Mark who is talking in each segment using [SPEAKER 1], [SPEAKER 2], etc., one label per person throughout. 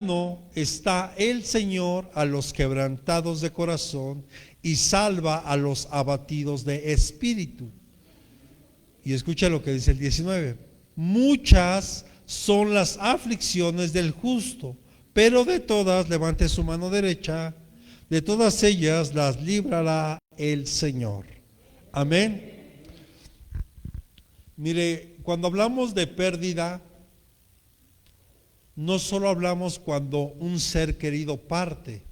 [SPEAKER 1] No está el Señor a los quebrantados de corazón y salva a los abatidos de espíritu. Y escucha lo que dice el 19. Muchas son las aflicciones del justo, pero de todas, levante su mano derecha, de todas ellas las librará el Señor. Amén. Mire, cuando hablamos de pérdida, no solo hablamos cuando un ser querido parte.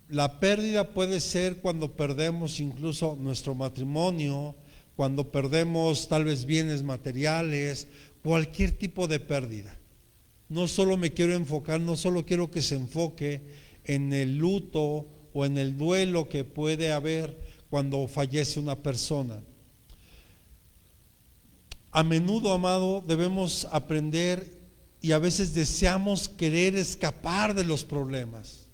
[SPEAKER 1] La pérdida puede ser cuando perdemos incluso nuestro matrimonio, cuando perdemos tal vez bienes materiales, cualquier tipo de pérdida. No solo me quiero enfocar, no solo quiero que se enfoque en el luto o en el duelo que puede haber cuando fallece una persona. A menudo, amado, debemos aprender y a veces deseamos querer escapar de los problemas,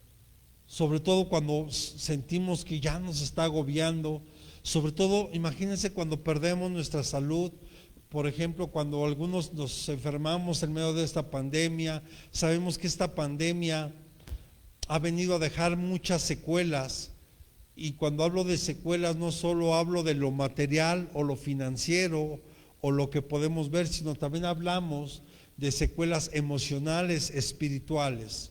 [SPEAKER 1] sobre todo cuando sentimos que ya nos está agobiando. Sobre todo, imagínense cuando perdemos nuestra salud, por ejemplo, cuando algunos nos enfermamos en medio de esta pandemia. Sabemos que esta pandemia ha venido a dejar muchas secuelas, y cuando hablo de secuelas no solo hablo de lo material o lo financiero o lo que podemos ver, sino también hablamos de secuelas emocionales, espirituales.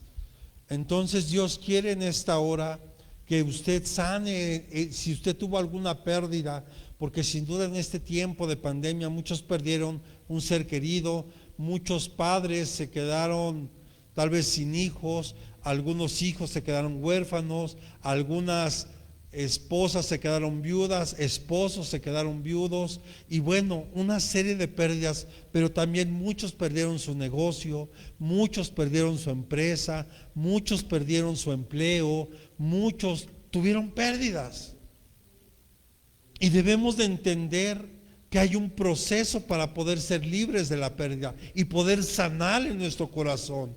[SPEAKER 1] Entonces Dios quiere en esta hora que usted sane, si usted tuvo alguna pérdida, porque sin duda en este tiempo de pandemia muchos perdieron un ser querido, muchos padres se quedaron tal vez sin hijos, algunos hijos se quedaron huérfanos, algunas esposas se quedaron viudas, esposos se quedaron viudos, y bueno, una serie de pérdidas. Pero también muchos perdieron su negocio, muchos perdieron su empresa, muchos perdieron su empleo, muchos tuvieron pérdidas. Y debemos de entender que hay un proceso para poder ser libres de la pérdida y poder sanar en nuestro corazón.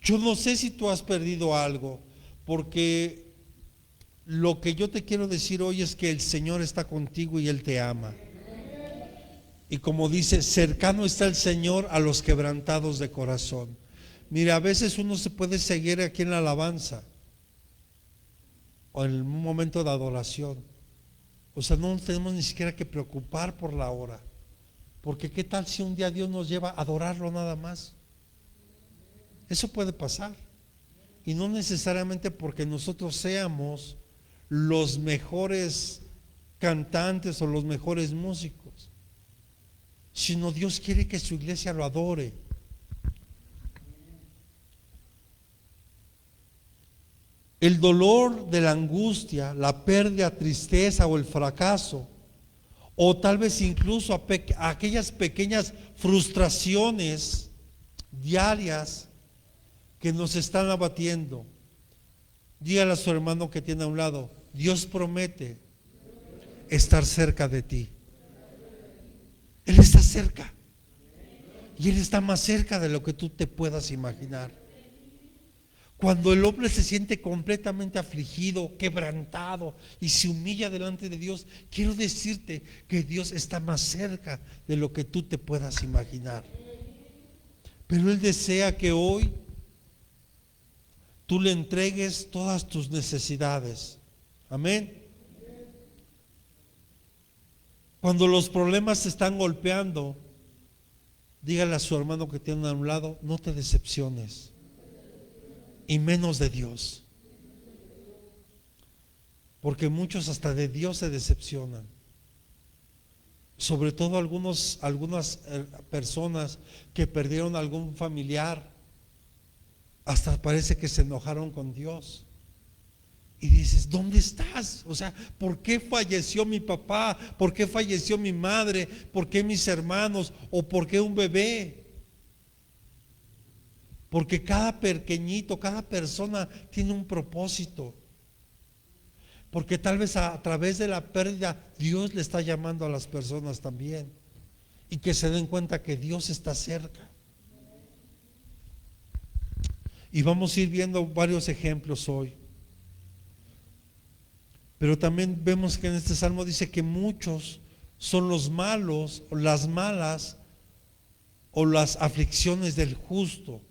[SPEAKER 1] Yo no sé si tú has perdido algo, porque lo que yo te quiero decir hoy es que el Señor está contigo y Él te ama. Y como dice, cercano está el Señor a los quebrantados de corazón. Mira, a veces uno se puede seguir aquí en la alabanza o en un momento de adoración. O sea, no nos tenemos ni siquiera que preocupar por la hora, porque qué tal si un día Dios nos lleva a adorarlo nada más. Eso puede pasar, y no necesariamente porque nosotros seamos los mejores cantantes o los mejores músicos, sino Dios quiere que su iglesia lo adore. El dolor de la angustia, la pérdida, tristeza o el fracaso, o tal vez incluso aquellas pequeñas frustraciones diarias que nos están abatiendo. Dígale a su hermano que tiene a un lado: Dios promete estar cerca de ti. Él está cerca, y Él está más cerca de lo que tú te puedas imaginar. Cuando el hombre se siente completamente afligido, quebrantado y se humilla delante de Dios, quiero decirte que Dios está más cerca de lo que tú te puedas imaginar. Pero Él desea que hoy tú le entregues todas tus necesidades. Amén. Cuando los problemas te están golpeando, dígale a su hermano que tiene a un lado: no te decepciones, y menos de Dios, porque muchos hasta de Dios se decepcionan. Sobre todo algunas personas que perdieron algún familiar, hasta parece que se enojaron con Dios. Y dices: ¿dónde estás? O sea, ¿por qué falleció mi papá? ¿Por qué falleció mi madre? ¿Por qué mis hermanos? ¿O por qué un bebé? Porque cada pequeñito, cada persona tiene un propósito. Porque tal vez a través de la pérdida Dios le está llamando a las personas también, y que se den cuenta que Dios está cerca. Y vamos a ir viendo varios ejemplos hoy. Pero también vemos que en este salmo dice que muchos son los malos o las malas o las aflicciones del justo.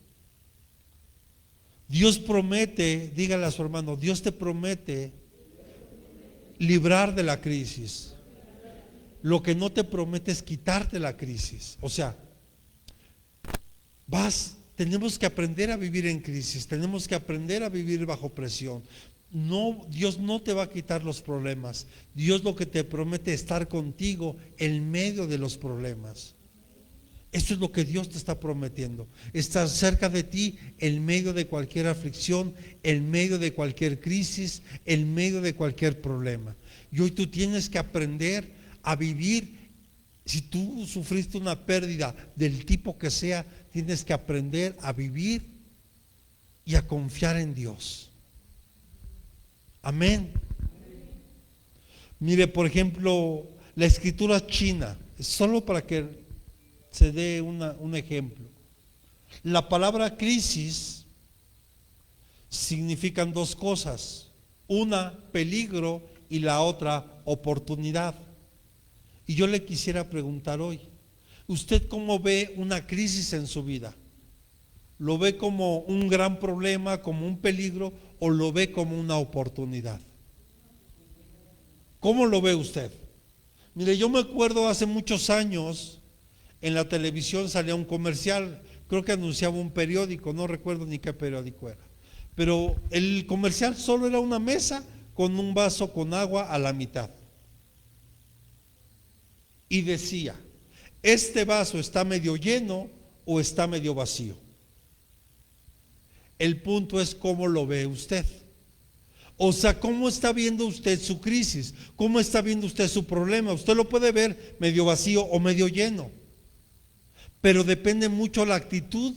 [SPEAKER 1] Dios promete, dígale a su hermano, Dios te promete librar de la crisis. Lo que no te promete es quitarte la crisis. O sea, tenemos que aprender a vivir en crisis, tenemos que aprender a vivir bajo presión. No, Dios no te va a quitar los problemas. Dios lo que te promete es estar contigo en medio de los problemas. Eso es lo que Dios te está prometiendo. Estar cerca de ti en medio de cualquier aflicción, en medio de cualquier crisis, en medio de cualquier problema. Y hoy tú tienes que aprender a vivir. Si tú sufriste una pérdida del tipo que sea, tienes que aprender a vivir y a confiar en Dios. Amén. Mire, por ejemplo, la escritura china, solo para que se dé un ejemplo. La palabra crisis significan dos cosas: una, peligro, y la otra, oportunidad. Y yo le quisiera preguntar hoy, ¿usted cómo ve una crisis en su vida? ¿Lo ve como un gran problema, como un peligro, o lo ve como una oportunidad? ¿Cómo lo ve usted? Mire, yo me acuerdo hace muchos años, en la televisión salía un comercial, creo que anunciaba un periódico, no recuerdo ni qué periódico era, pero el comercial solo era una mesa con un vaso con agua a la mitad. Y decía, ¿este vaso está medio lleno o está medio vacío? El punto es cómo lo ve usted. O sea, ¿cómo está viendo usted su crisis? ¿Cómo está viendo usted su problema? Usted lo puede ver medio vacío o medio lleno, pero depende mucho la actitud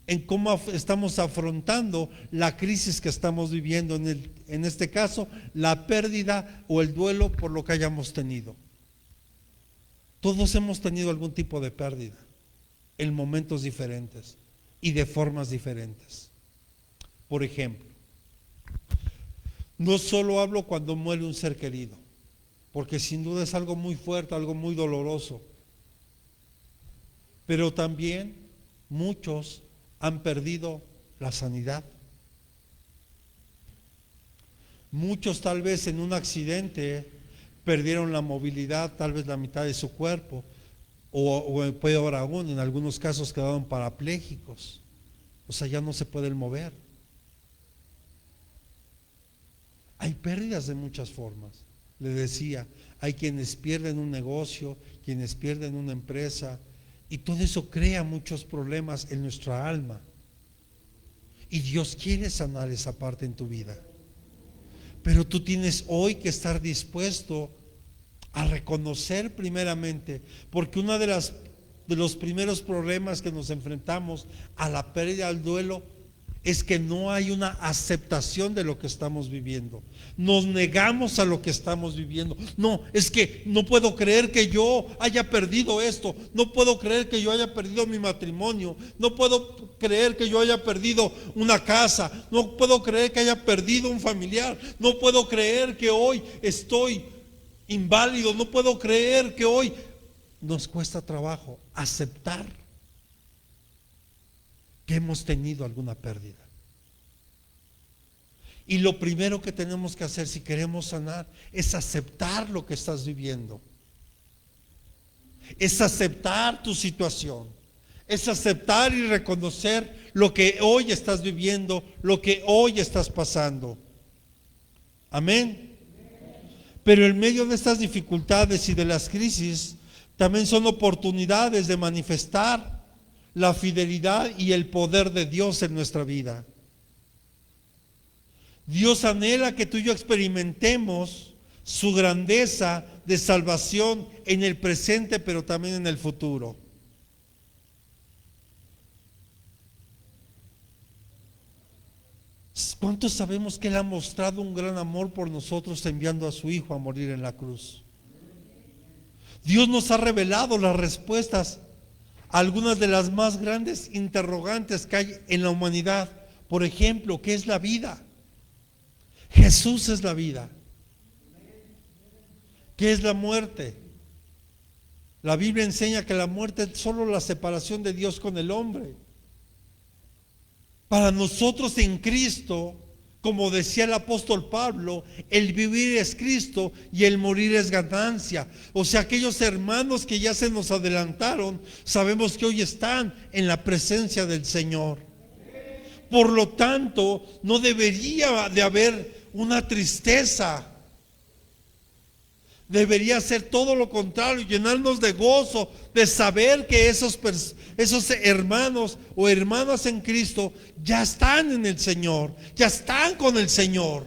[SPEAKER 1] en cómo estamos afrontando la crisis que estamos viviendo, en este caso, la pérdida o el duelo por lo que hayamos tenido. Todos hemos tenido algún tipo de pérdida en momentos diferentes y de formas diferentes. Por ejemplo, no solo hablo cuando muere un ser querido, porque sin duda es algo muy fuerte, algo muy doloroso, pero también muchos han perdido la sanidad. Muchos tal vez en un accidente perdieron la movilidad, tal vez la mitad de su cuerpo, o peor aún, en algunos casos quedaron parapléjicos, o sea, ya no se pueden mover. Hay pérdidas de muchas formas. Le decía, hay quienes pierden un negocio, quienes pierden una empresa, y todo eso crea muchos problemas en nuestra alma. Y Dios quiere sanar esa parte en tu vida. Pero tú tienes hoy que estar dispuesto a reconocer primeramente, porque uno de los primeros problemas que nos enfrentamos a la pérdida, al duelo, es que no hay una aceptación de lo que estamos viviendo. Nos negamos a lo que estamos viviendo. No, es que no puedo creer que yo haya perdido esto. No puedo creer que yo haya perdido mi matrimonio. No puedo creer que yo haya perdido una casa. No puedo creer que haya perdido un familiar. No puedo creer que hoy estoy inválido. No puedo creer que hoy nos cuesta trabajo aceptar que hemos tenido alguna pérdida. Y lo primero que tenemos que hacer si queremos sanar es aceptar lo que estás viviendo. Es aceptar tu situación. Es aceptar y reconocer lo que hoy estás viviendo, lo que hoy estás pasando. Amén. Pero en medio de estas dificultades y de las crisis, también son oportunidades de manifestar la fidelidad y el poder de Dios en nuestra vida. Dios anhela que tú y yo experimentemos su grandeza de salvación en el presente, pero también en el futuro. ¿Cuántos sabemos que Él ha mostrado un gran amor por nosotros enviando a su Hijo a morir en la cruz? Dios nos ha revelado las respuestas a algunas de las más grandes interrogantes que hay en la humanidad. Por ejemplo, ¿qué es la vida? Jesús es la vida. ¿Qué es la muerte? La Biblia enseña que la muerte es solo la separación de Dios con el hombre. Para nosotros en Cristo, como decía el apóstol Pablo, el vivir es Cristo y el morir es ganancia. O sea, aquellos hermanos que ya se nos adelantaron, sabemos que hoy están en la presencia del Señor. Por lo tanto, no debería de haber una tristeza. Debería ser todo lo contrario, llenarnos de gozo, de saber que esos hermanos o hermanas en Cristo ya están en el Señor, ya están con el Señor.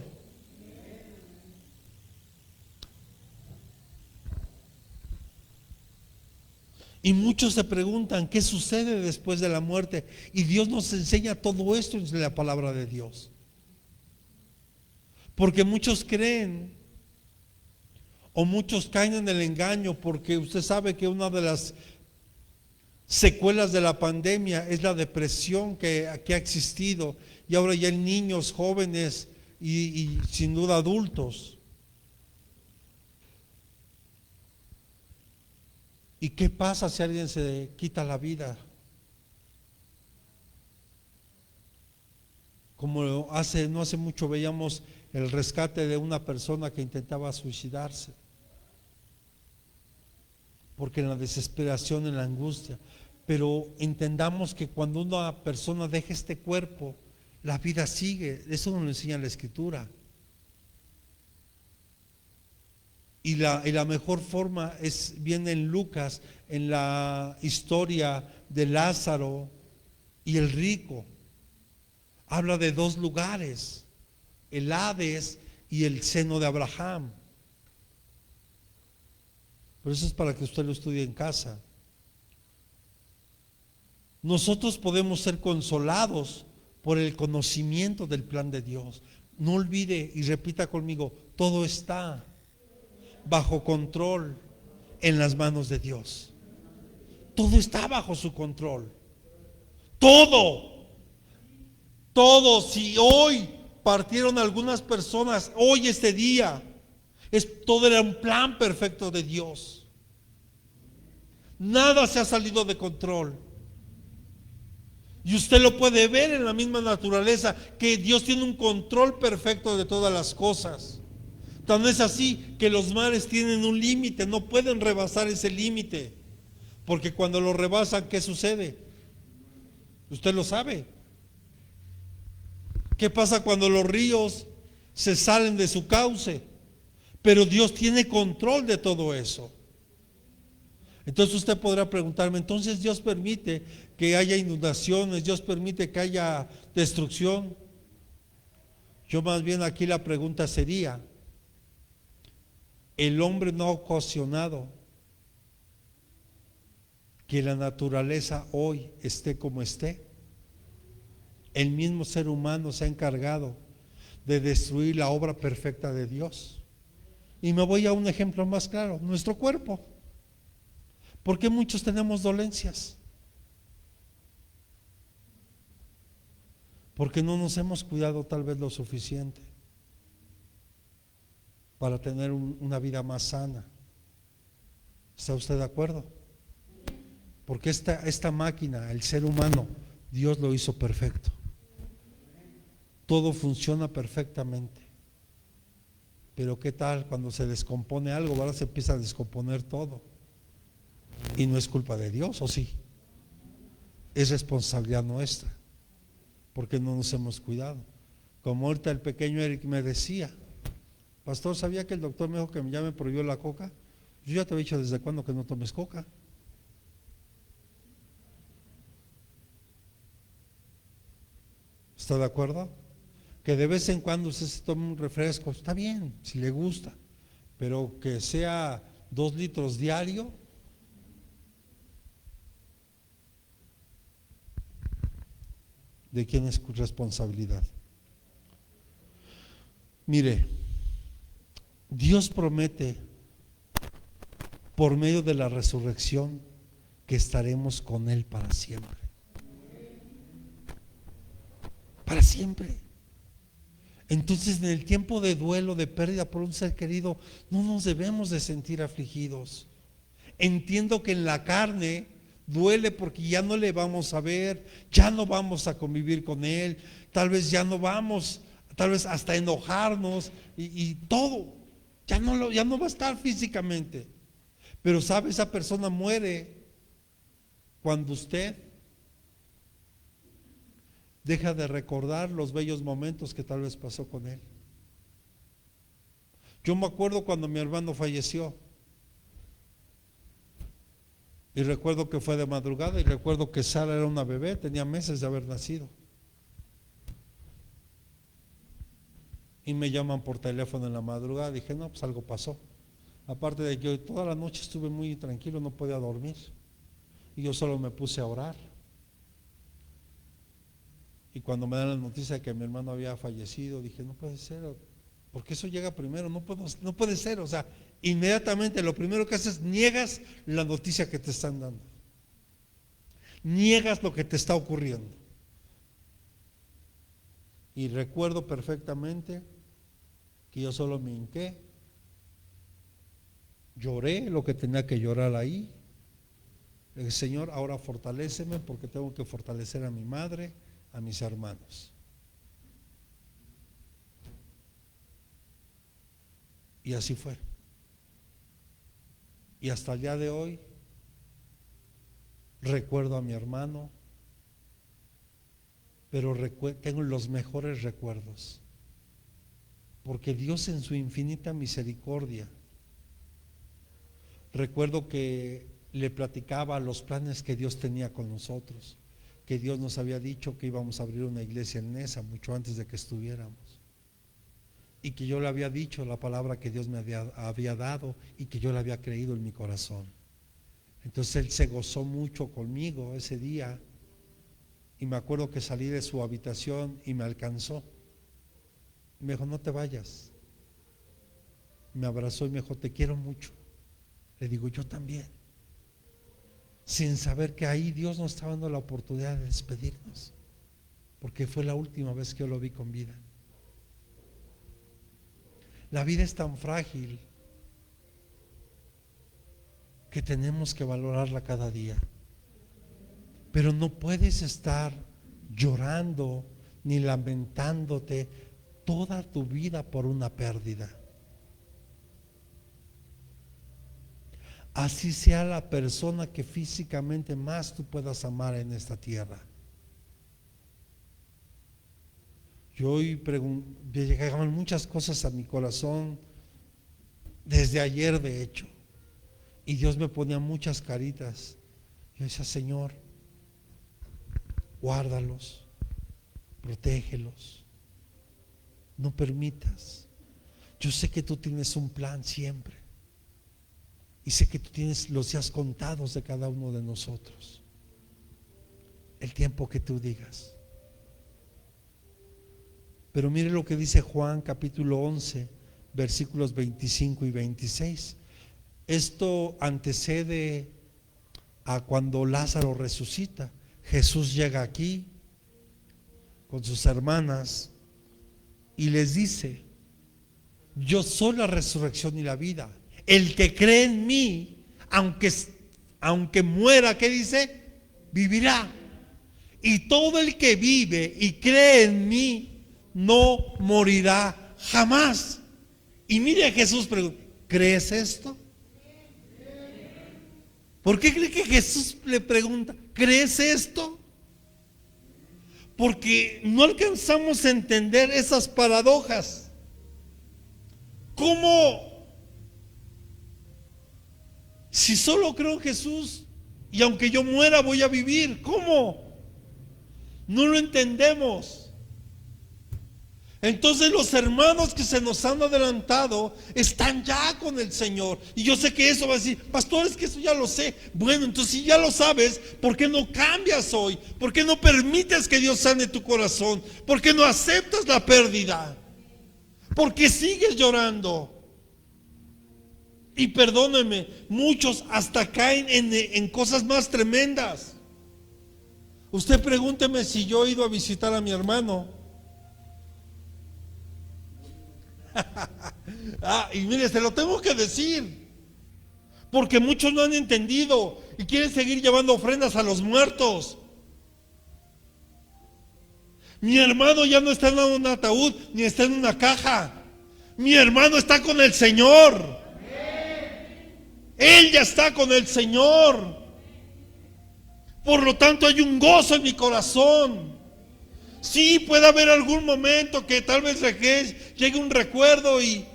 [SPEAKER 1] Y muchos se preguntan qué sucede después de la muerte. Y Dios nos enseña todo esto en la palabra de Dios. Porque muchos creen o muchos caen en el engaño, porque usted sabe que una de las secuelas de la pandemia es la depresión que ha existido, y ahora ya en niños, jóvenes y sin duda adultos. ¿Y qué pasa si alguien se quita la vida? Como no hace mucho veíamos el rescate de una persona que intentaba suicidarse, porque en la desesperación, en la angustia. Pero entendamos que cuando una persona deja este cuerpo, la vida sigue. Eso nos lo enseña la Escritura. Y la mejor forma viene en Lucas, en la historia de Lázaro y el rico. Habla de dos lugares, el Hades y el seno de Abraham. Pero eso es para que usted lo estudie en casa. Nosotros podemos ser consolados por el conocimiento del plan de Dios. No olvide y repita conmigo, todo está bajo control en las manos de Dios. Todo está bajo su control. Todo. Si hoy partieron algunas personas, hoy este día, todo era un plan perfecto de Dios. Nada se ha salido de control. Y usted lo puede ver en la misma naturaleza, que Dios tiene un control perfecto de todas las cosas. Tan es así que los mares tienen un límite, no pueden rebasar ese límite. Porque cuando lo rebasan, ¿qué sucede? Usted lo sabe. ¿Qué pasa cuando los ríos se salen de su cauce? Pero Dios tiene control de todo eso. Entonces usted podrá preguntarme, entonces Dios permite que haya inundaciones, Dios permite que haya destrucción. Yo más bien aquí la pregunta sería, ¿el hombre no ha ocasionado que la naturaleza hoy esté como esté? El mismo ser humano se ha encargado de destruir la obra perfecta de Dios. Y me voy a un ejemplo más claro, nuestro cuerpo. ¿Por qué muchos tenemos dolencias? Porque no nos hemos cuidado tal vez lo suficiente para tener una vida más sana. ¿Está usted de acuerdo? Porque esta máquina, el ser humano, Dios lo hizo perfecto. Todo funciona perfectamente. Pero ¿qué tal cuando se descompone algo? Ahora se empieza a descomponer todo. Y no es culpa de Dios, ¿o sí? Es responsabilidad nuestra, porque no nos hemos cuidado. Como ahorita el pequeño Eric me decía, pastor, ¿sabía que el doctor me dijo que ya me prohibió la coca? Yo ya te he dicho desde cuándo que no tomes coca. ¿Está de acuerdo? Que de vez en cuando usted se tome un refresco, está bien, si le gusta, pero que sea 2 litros diario. ¿De quién es responsabilidad? Mire, Dios promete por medio de la resurrección que estaremos con Él para siempre. Para siempre. Entonces, en el tiempo de duelo, de pérdida por un ser querido, no nos debemos de sentir afligidos. Entiendo que en la carne duele porque ya no le vamos a ver, ya no vamos a convivir con él, tal vez ya no vamos, tal vez hasta enojarnos y todo, ya no va a estar físicamente. Pero sabe, esa persona muere cuando usted deja de recordar los bellos momentos que tal vez pasó con él. Yo me acuerdo cuando mi hermano falleció, y recuerdo que fue de madrugada, y recuerdo que Sara era una bebé, tenía meses de haber nacido, y me llaman por teléfono en la madrugada. Dije, no, pues algo pasó. Aparte de que toda la noche estuve muy tranquilo, no podía dormir, y yo solo me puse a orar. Y cuando me dan la noticia de que mi hermano había fallecido, dije, no puede ser, porque eso llega primero, no puede ser. O sea, inmediatamente lo primero que haces, niegas la noticia que te están dando, niegas lo que te está ocurriendo. Y recuerdo perfectamente que yo solo me hinqué, lloré lo que tenía que llorar ahí. Le dije, Señor, ahora fortaléceme, porque tengo que fortalecer a mi madre, a mis hermanos. Y así fue. Y hasta el día de hoy recuerdo a mi hermano, pero tengo los mejores recuerdos, porque Dios en su infinita misericordia, recuerdo que le platicaba los planes que Dios tenía con nosotros, que Dios nos había dicho que íbamos a abrir una iglesia en Nesa mucho antes de que estuviéramos, y que yo le había dicho la palabra que Dios me había dado, y que yo le había creído en mi corazón. Entonces él se gozó mucho conmigo ese día, y me acuerdo que salí de su habitación y me alcanzó. Me dijo, no te vayas. Me abrazó y me dijo, te quiero mucho. Le digo, yo también. Sin saber que ahí Dios nos estaba dando la oportunidad de despedirnos, porque fue la última vez que yo lo vi con vida. La vida es tan frágil que tenemos que valorarla cada día. Pero no puedes estar llorando ni lamentándote toda tu vida por una pérdida. Así sea la persona que físicamente más tú puedas amar en esta tierra. Yo hoy llegaban muchas cosas a mi corazón desde ayer, de hecho, y Dios me ponía muchas caritas. Yo decía, Señor, guárdalos, protégelos, no permitas. Yo sé que tú tienes un plan siempre, y sé que tú tienes los días contados de cada uno de nosotros, el tiempo que tú digas. Pero mire lo que dice Juan capítulo 11, versículos 25 y 26. Esto antecede a cuando Lázaro resucita. Jesús llega aquí con sus hermanas y les dice, yo soy la resurrección y la vida. El que cree en mí, aunque muera, ¿qué dice? Vivirá. Y todo el que vive y cree en mí no morirá jamás. Y mire a Jesús pregunta, ¿crees esto? ¿Por qué cree que Jesús le pregunta, ¿crees esto? Porque no alcanzamos a entender esas paradojas. ¿Cómo? Si solo creo en Jesús y aunque yo muera voy a vivir, ¿cómo? No lo entendemos. Entonces los hermanos que se nos han adelantado están ya con el Señor. Y yo sé que eso va a decir, pastor, es que eso ya lo sé. Bueno, entonces si ya lo sabes, ¿por qué no cambias hoy? ¿Por qué no permites que Dios sane tu corazón? ¿Por qué no aceptas la pérdida? ¿Por qué sigues llorando? Y perdónenme, muchos hasta caen en cosas más tremendas. Usted pregúnteme si yo he ido a visitar a mi hermano. Y mire, se lo tengo que decir, Porque muchos no han entendido y quieren seguir llevando ofrendas a los muertos. Mi hermano ya no está en un ataúd ni está en una caja. Mi hermano está con el Señor. Él ya está con el Señor. Por lo tanto hay un gozo en mi corazón. Sí, puede haber algún momento que tal vez llegue un recuerdo y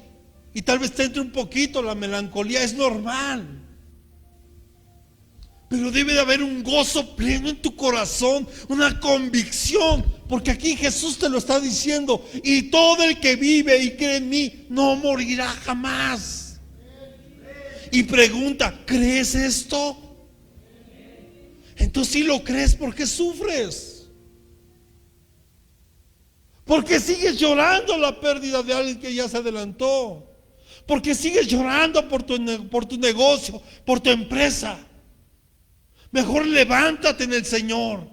[SPEAKER 1] tal vez te entre un poquito la melancolía. Es normal. Pero debe de haber un gozo pleno en tu corazón, una convicción, porque aquí Jesús te lo está diciendo: y todo el que vive y cree en mí no morirá jamás. Y pregunta: ¿crees esto? Entonces, si lo crees, ¿por qué sufres? ¿Por qué sigues llorando la pérdida de alguien que ya se adelantó? ¿Por qué sigues llorando por tu negocio, por tu empresa? Mejor levántate en el Señor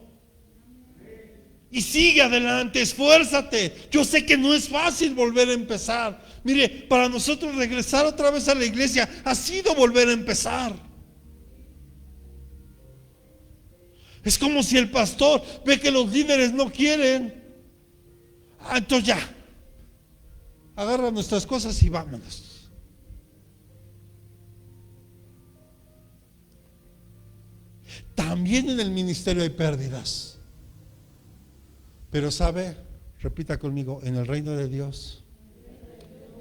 [SPEAKER 1] y sigue adelante, esfuérzate. Yo sé que no es fácil volver a empezar. Mire, para nosotros regresar otra vez a la iglesia ha sido volver a empezar. Es como si el pastor ve que los líderes no quieren. Entonces ya, agarra nuestras cosas y vámonos. También en el ministerio hay pérdidas. Pero sabe, repita conmigo: en el reino de Dios,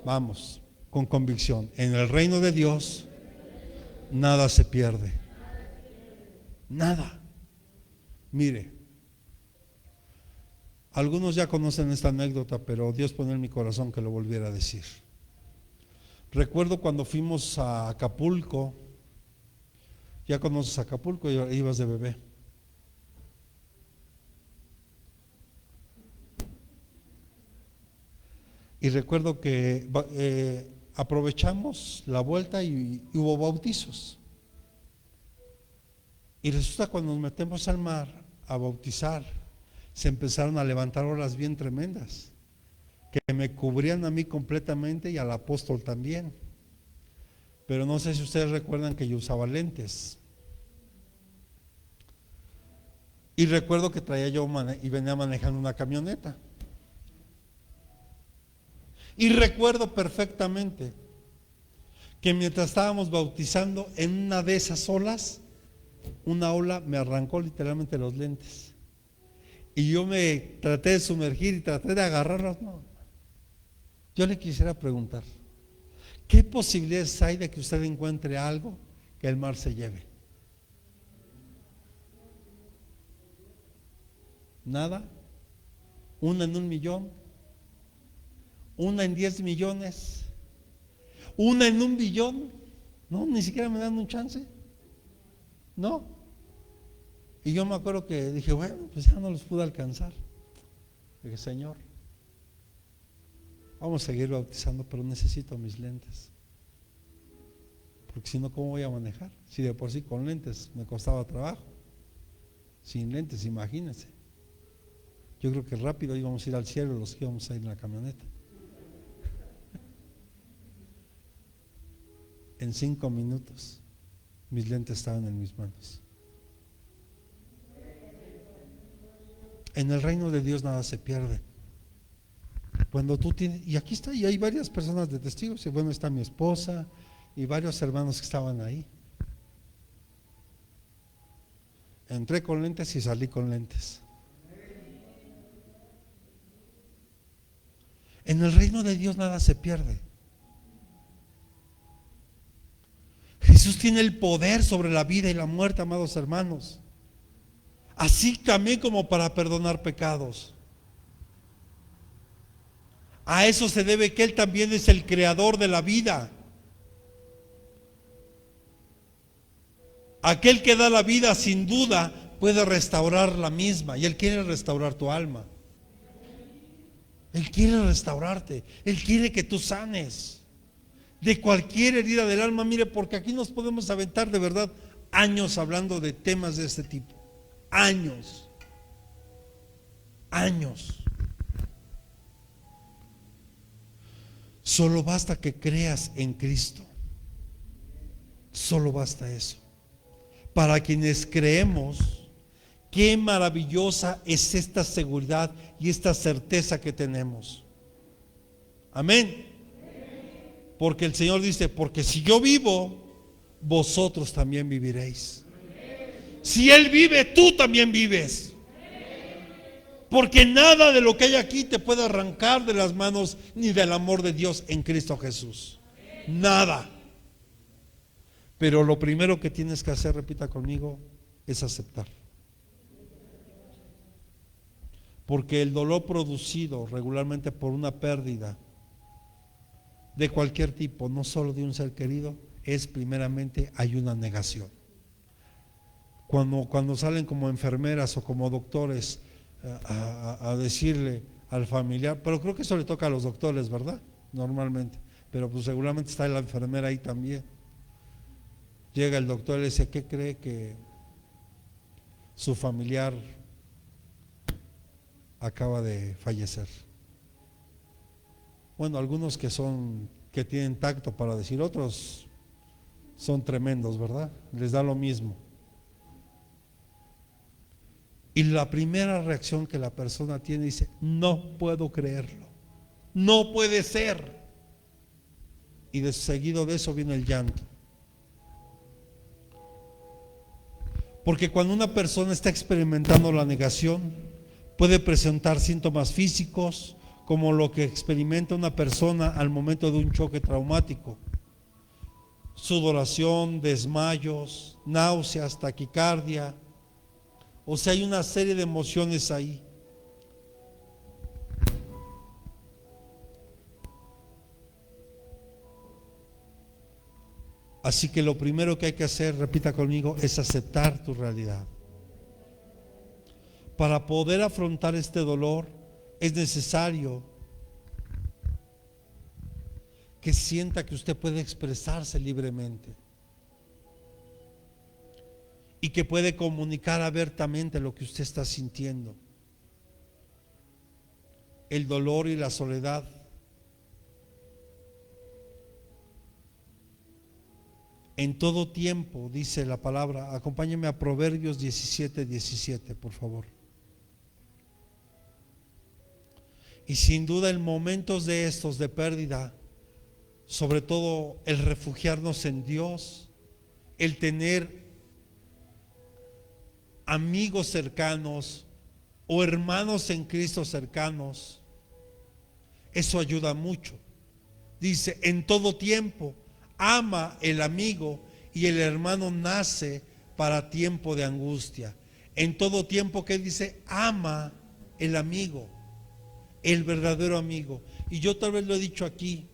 [SPEAKER 1] vamos, con convicción, en el reino de Dios nada se pierde. Nada. Mire, algunos ya conocen esta anécdota, pero Dios pone en mi corazón que lo volviera a decir. Recuerdo cuando fuimos a Acapulco. Ya conoces Acapulco, ibas de bebé. Y recuerdo que aprovechamos la vuelta y hubo bautizos. Y resulta, cuando nos metemos al mar a bautizar, se empezaron a levantar olas bien tremendas, que me cubrían a mí completamente y al apóstol también. Pero no sé si ustedes recuerdan que yo usaba lentes. Y recuerdo que y venía manejando una camioneta. Y recuerdo perfectamente que mientras estábamos bautizando, en una de esas olas, una ola me arrancó literalmente los lentes. Y yo me traté de sumergir y traté de agarrarlos. No. Yo le quisiera preguntar: ¿qué posibilidades hay de que usted encuentre algo que el mar se lleve? Nada. Una en 1,000,000, una en 10 millones, una en 1,000,000,000. No, ni siquiera me dan un chance. No. Y yo me acuerdo que dije: bueno, pues ya no los pude alcanzar. Dije: Señor, vamos a seguir bautizando, pero necesito mis lentes, porque si no, ¿cómo voy a manejar? Si de por sí con lentes me costaba trabajo, sin lentes, imagínense. Yo creo que rápido íbamos a ir al cielo los que íbamos a ir en la camioneta. En 5 minutos mis lentes estaban en mis manos. En el reino de Dios nada se pierde. Cuando tú tienes, y aquí está, y hay varias personas de testigos, y bueno, está mi esposa y varios hermanos que estaban ahí. Entré con lentes y salí con lentes. En el reino de Dios nada se pierde. Jesús tiene el poder sobre la vida y la muerte, amados hermanos. Así también como para perdonar pecados. A eso se debe que Él también es el creador de la vida. Aquel que da la vida, sin duda puede restaurar la misma, y Él quiere restaurar tu alma. Él quiere restaurarte. Él quiere que tú sanes de cualquier herida del alma. Mire, porque aquí nos podemos aventar de verdad años hablando de temas de este tipo. Años. Solo basta que creas en Cristo. Solo basta eso. Para quienes creemos, qué maravillosa es esta seguridad y esta certeza que tenemos. Amén. Porque el Señor dice, porque si yo vivo, vosotros también viviréis. Si Él vive, tú también vives. Porque nada de lo que hay aquí te puede arrancar de las manos ni del amor de Dios en Cristo Jesús. Nada. Pero lo primero que tienes que hacer, repita conmigo, es aceptar. Porque el dolor producido regularmente por una pérdida de cualquier tipo, no solo de un ser querido, es primeramente hay una negación. Cuando salen como enfermeras o como doctores a decirle al familiar, pero creo que eso le toca a los doctores, ¿verdad? Normalmente, pero pues seguramente está la enfermera ahí también. Llega el doctor y le dice, ¿qué cree que su familiar acaba de fallecer? Bueno, algunos que tienen tacto para decir, otros son tremendos, ¿verdad? Les da lo mismo. Y la primera reacción que la persona tiene dice, no puedo creerlo, no puede ser. Y seguido de eso viene el llanto. Porque cuando una persona está experimentando la negación, puede presentar síntomas físicos, como lo que experimenta una persona al momento de un choque traumático: sudoración, desmayos, náuseas, taquicardia. O sea, hay una serie de emociones ahí. Así que lo primero que hay que hacer, repita conmigo, es aceptar tu realidad. Para poder afrontar este dolor es necesario que sienta que usted puede expresarse libremente y que puede comunicar abiertamente lo que usted está sintiendo. El dolor y la soledad en todo tiempo, dice la palabra. Acompáñeme a Proverbios 17:17, por favor. Y sin duda en momentos de estos de pérdida, sobre todo el refugiarnos en Dios, el tener amigos cercanos o hermanos en Cristo cercanos, eso ayuda mucho. Dice, en todo tiempo ama el amigo y el hermano nace para tiempo de angustia. En todo tiempo, que dice, ama el amigo, el verdadero amigo. Y yo tal vez lo he dicho aquí,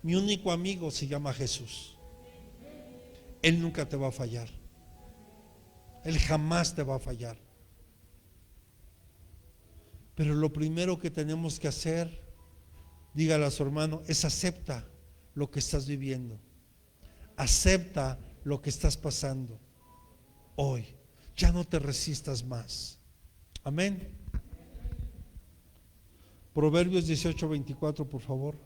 [SPEAKER 1] mi único amigo se llama Jesús. Él nunca te va a fallar. Él jamás te va a fallar. Pero lo primero que tenemos que hacer, dígale a su hermano, es acepta lo que estás viviendo. Acepta lo que estás pasando hoy. Ya no te resistas más. Amén. Proverbios 18:24, por favor.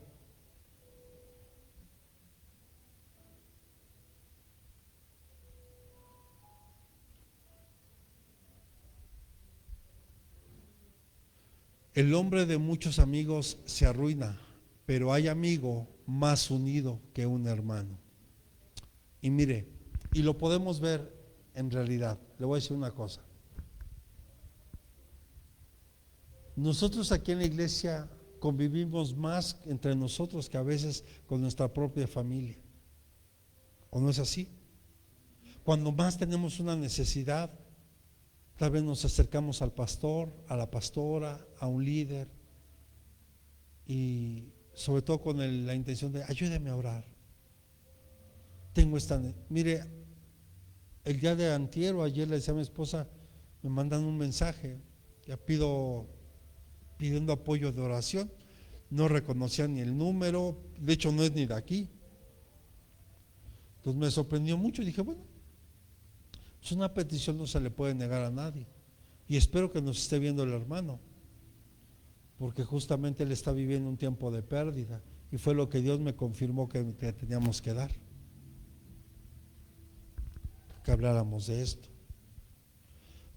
[SPEAKER 1] El hombre de muchos amigos se arruina, pero hay amigo más unido que un hermano. Y mire, y lo podemos ver en realidad. Le voy a decir una cosa. Nosotros aquí en la iglesia convivimos más entre nosotros que a veces con nuestra propia familia. ¿O no es así? Cuando más tenemos una necesidad, tal vez nos acercamos al pastor, a la pastora, a un líder, y sobre todo con la intención de ayúdeme a orar. Tengo mire, el día de antier o ayer le decía a mi esposa, me mandan un mensaje, ya pidiendo apoyo de oración. No reconocía ni el número, de hecho no es ni de aquí. Entonces me sorprendió mucho y dije, bueno, pues una petición no se le puede negar a nadie. Y espero que nos esté viendo el hermano, porque justamente él está viviendo un tiempo de pérdida y fue lo que Dios me confirmó que teníamos que dar. que habláramos de esto.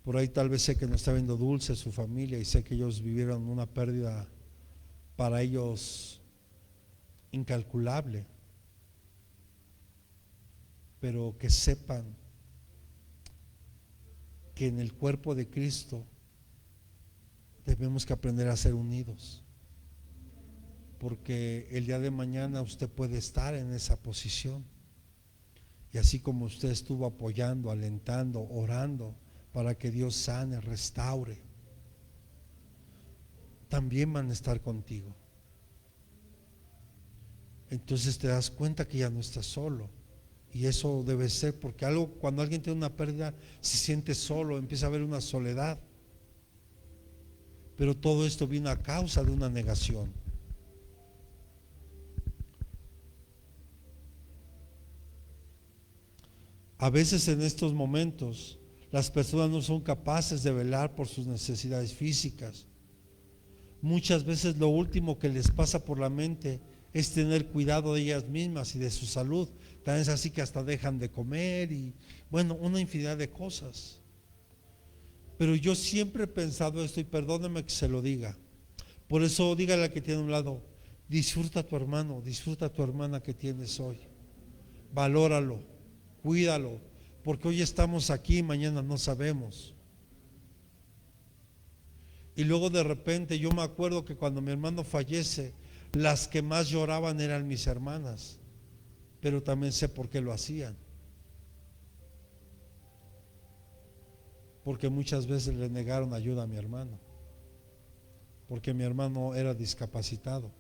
[SPEAKER 1] Por ahí tal vez sé que no está viendo Dulce, su familia, y sé que ellos vivieron una pérdida para ellos incalculable. Pero que sepan que en el cuerpo de Cristo debemos que aprender a ser unidos, porque el día de mañana usted puede estar en esa posición, y así como usted estuvo apoyando, alentando, orando para que Dios sane, restaure, también van a estar contigo. Entonces te das cuenta que ya no estás solo. Y eso debe ser, porque cuando alguien tiene una pérdida se siente solo, empieza a haber una soledad. Pero todo esto vino a causa de una negación. A veces en estos momentos las personas no son capaces de velar por sus necesidades físicas. Muchas veces lo último que les pasa por la mente es tener cuidado de ellas mismas y de su salud. Tan es así que hasta dejan de comer y bueno, una infinidad de cosas. Pero yo siempre he pensado esto, y perdóneme que se lo diga. Por eso dígale al que tiene a un lado: disfruta a tu hermano, disfruta a tu hermana que tienes hoy. Valóralo, cuídalo, porque hoy estamos aquí y mañana no sabemos. Y luego de repente yo me acuerdo que cuando mi hermano fallece, las que más lloraban eran mis hermanas, pero también sé por qué lo hacían. Porque muchas veces le negaron ayuda a mi hermano, porque mi hermano era discapacitado.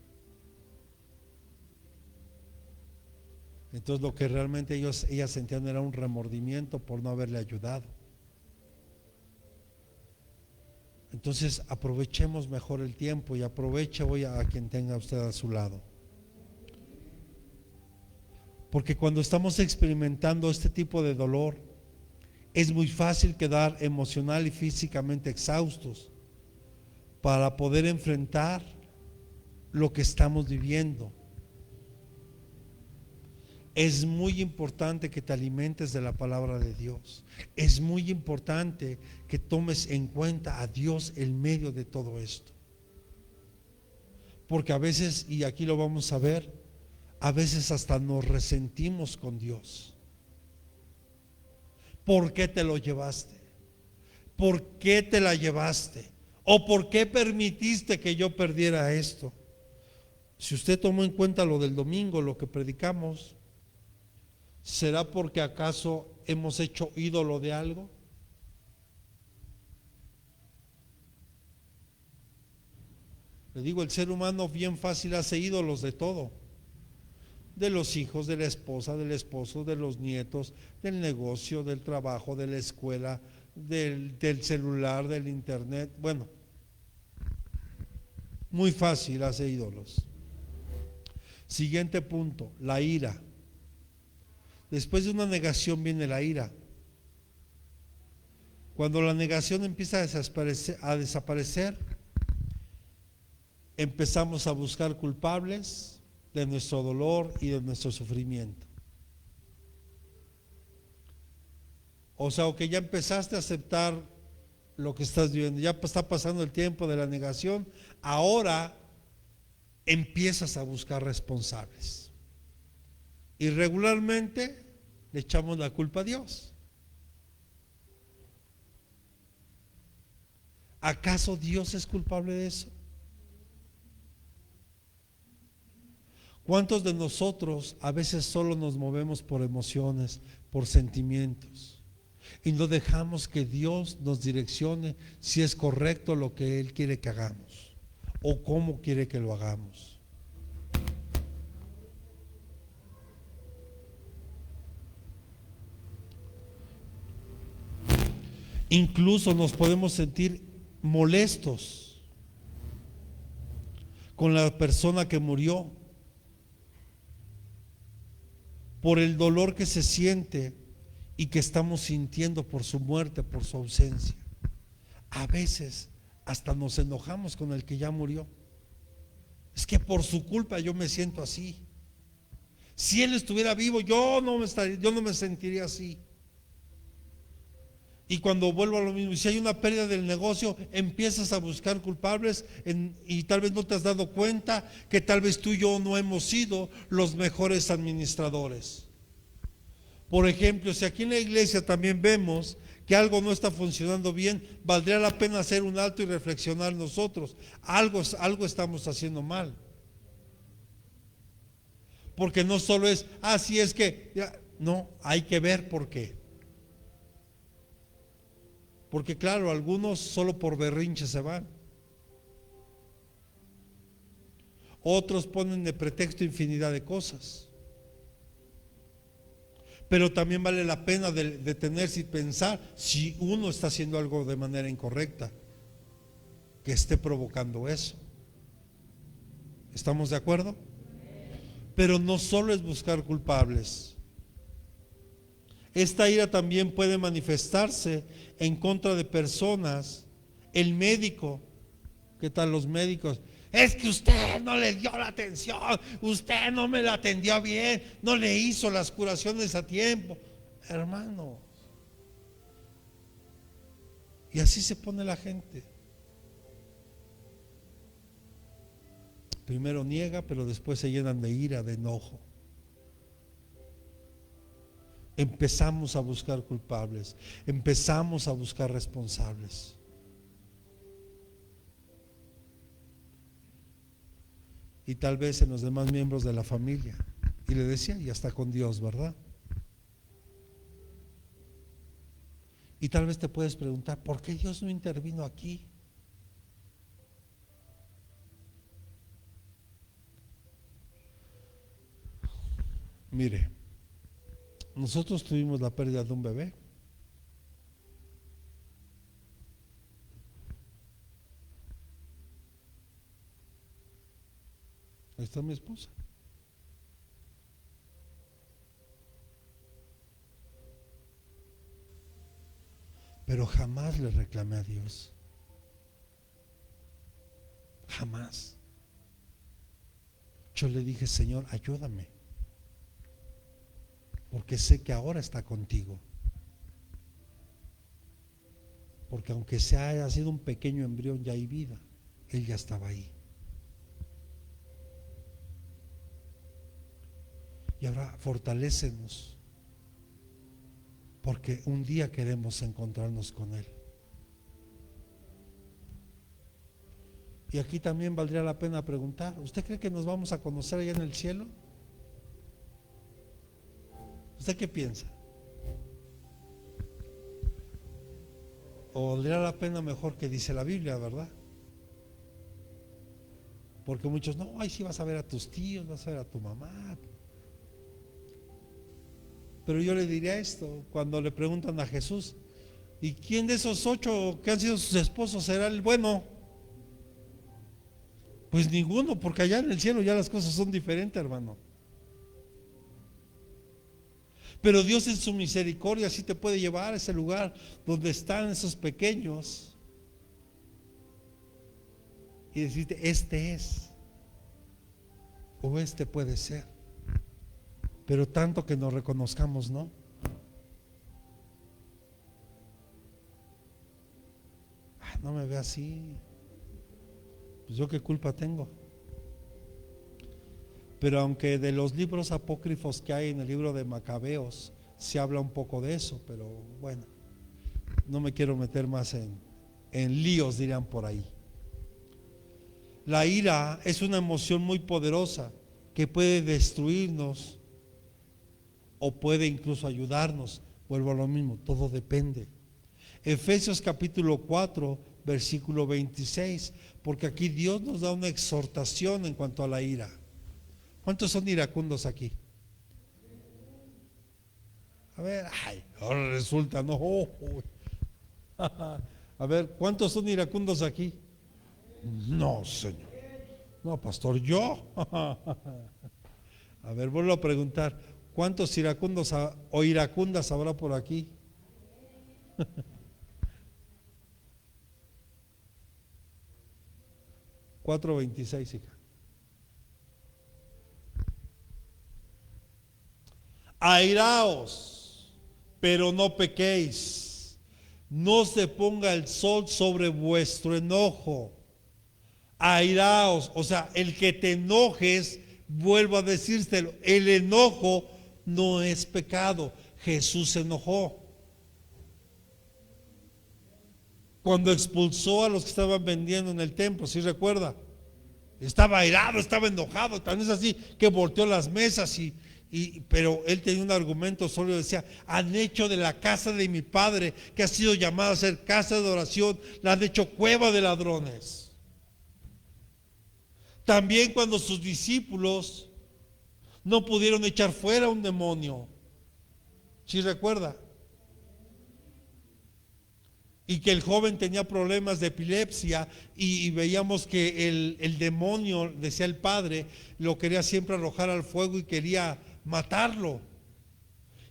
[SPEAKER 1] Entonces lo que realmente ellas sentían era un remordimiento por no haberle ayudado. Entonces aprovechemos mejor el tiempo y aproveche hoy a quien tenga usted a su lado. Porque cuando estamos experimentando este tipo de dolor, es muy fácil quedar emocional y físicamente exhaustos para poder enfrentar lo que estamos viviendo. Es muy importante que te alimentes de la palabra de Dios. Es muy importante que tomes en cuenta a Dios en medio de todo esto. Porque a veces, y aquí lo vamos a ver, a veces hasta nos resentimos con Dios. ¿Por qué te lo llevaste? ¿Por qué te la llevaste? ¿O por qué permitiste que yo perdiera esto? Si usted tomó en cuenta lo del domingo, lo que predicamos, ¿será porque acaso hemos hecho ídolo de algo? Le digo, el ser humano bien fácil hace ídolos de todo. De los hijos, de la esposa, del esposo, de los nietos, del negocio, del trabajo, de la escuela, del celular, del internet. Bueno, muy fácil hace ídolos. Siguiente punto, la ira. Después de una negación viene la ira. Cuando la negación empieza a desaparecer, empezamos a buscar culpables de nuestro dolor y de nuestro sufrimiento. O sea, que ya empezaste a aceptar lo que estás viviendo, ya está pasando el tiempo de la negación, ahora empiezas a buscar responsables. Y regularmente le echamos la culpa a Dios. ¿Acaso Dios es culpable de eso? ¿Cuántos de nosotros a veces solo nos movemos por emociones, por sentimientos, y no dejamos que Dios nos direccione si es correcto lo que Él quiere que hagamos o cómo quiere que lo hagamos? Incluso nos podemos sentir molestos con la persona que murió por el dolor que se siente y que estamos sintiendo por su muerte, por su ausencia. A veces hasta nos enojamos con el que ya murió. Es que por su culpa yo me siento así. Si él estuviera vivo, yo no me sentiría así. Y cuando vuelvo a lo mismo, y si hay una pérdida del negocio, empiezas a buscar culpables y tal vez no te has dado cuenta que tal vez tú y yo no hemos sido los mejores administradores. Por ejemplo, si aquí en la iglesia también vemos que algo no está funcionando bien, valdría la pena hacer un alto y reflexionar nosotros. Algo estamos haciendo mal. Porque no solo es, sí es que, no, hay que ver por qué. Porque claro, algunos solo por berrinche se van. Otros ponen de pretexto infinidad de cosas. Pero también vale la pena detenerse y pensar si uno está haciendo algo de manera incorrecta, que esté provocando eso. ¿Estamos de acuerdo? Pero no solo es buscar culpables. Esta ira también puede manifestarse en contra de personas. El médico, ¿qué tal los médicos? Es que usted no le dio la atención, usted no me la atendió bien, no le hizo las curaciones a tiempo. Hermano. Y así se pone la gente. Primero niega, pero después se llenan de ira, de enojo. Empezamos a buscar culpables, empezamos a buscar responsables. Y tal vez en los demás miembros de la familia. Y le decía, y hasta con Dios, ¿verdad? Y tal vez te puedes preguntar, ¿por qué Dios no intervino aquí? Mire, nosotros tuvimos la pérdida de un bebé. Ahí está mi esposa. Pero jamás le reclamé a Dios. Jamás. Yo le dije, Señor, ayúdame. Porque sé que ahora está contigo. Porque aunque haya sido un pequeño embrión, ya hay vida. Él ya estaba ahí. Y ahora fortalécenos, porque un día queremos encontrarnos con Él. Y aquí también valdría la pena preguntar, ¿usted cree que nos vamos a conocer allá en el cielo? ¿Usted qué piensa? ¿O valdría la pena mejor que dice la Biblia, verdad? Porque muchos, no, ahí sí vas a ver a tus tíos, vas a ver a tu mamá. Pero yo le diría esto, cuando le preguntan a Jesús, ¿y quién de esos 8 que han sido sus esposos será el bueno? Pues ninguno, porque allá en el cielo ya las cosas son diferentes, hermano. Pero Dios en su misericordia sí te puede llevar a ese lugar donde están esos pequeños y decirte, este es, o este puede ser. Pero tanto que nos reconozcamos, ¿no? No me ve así. Pues yo qué culpa tengo. Pero aunque de los libros apócrifos que hay en el libro de Macabeos se habla un poco de eso, pero bueno, no me quiero meter más en líos, dirían por ahí. La ira es una emoción muy poderosa que puede destruirnos o puede incluso ayudarnos. Vuelvo a lo mismo, todo depende. Efesios capítulo 4, versículo 26, porque aquí Dios nos da una exhortación en cuanto a la ira. ¿Cuántos son iracundos aquí? A ver, ahora resulta, no. A ver, ¿cuántos son iracundos aquí? No, Señor. No, pastor, yo. A ver, vuelvo a preguntar, ¿cuántos iracundos o iracundas habrá por aquí? 4:26, hija. Airaos, pero no pequéis. no se ponga el sol sobre vuestro enojo. Airaos, o sea, el que te enojes, vuelvo a decírselo, el enojo no es pecado. Jesús se enojó cuando expulsó a los que estaban vendiendo en el templo, ¿sí recuerda? Estaba airado, estaba enojado, tan es así que volteó las mesas pero él tenía un argumento sólido, decía: han hecho de la casa de mi padre, que ha sido llamada a ser casa de oración, la han hecho cueva de ladrones. También cuando sus discípulos no pudieron echar fuera un demonio, ¿sí recuerda? Y que el joven tenía problemas de epilepsia y veíamos que el demonio, decía el padre, lo quería siempre arrojar al fuego y quería matarlo.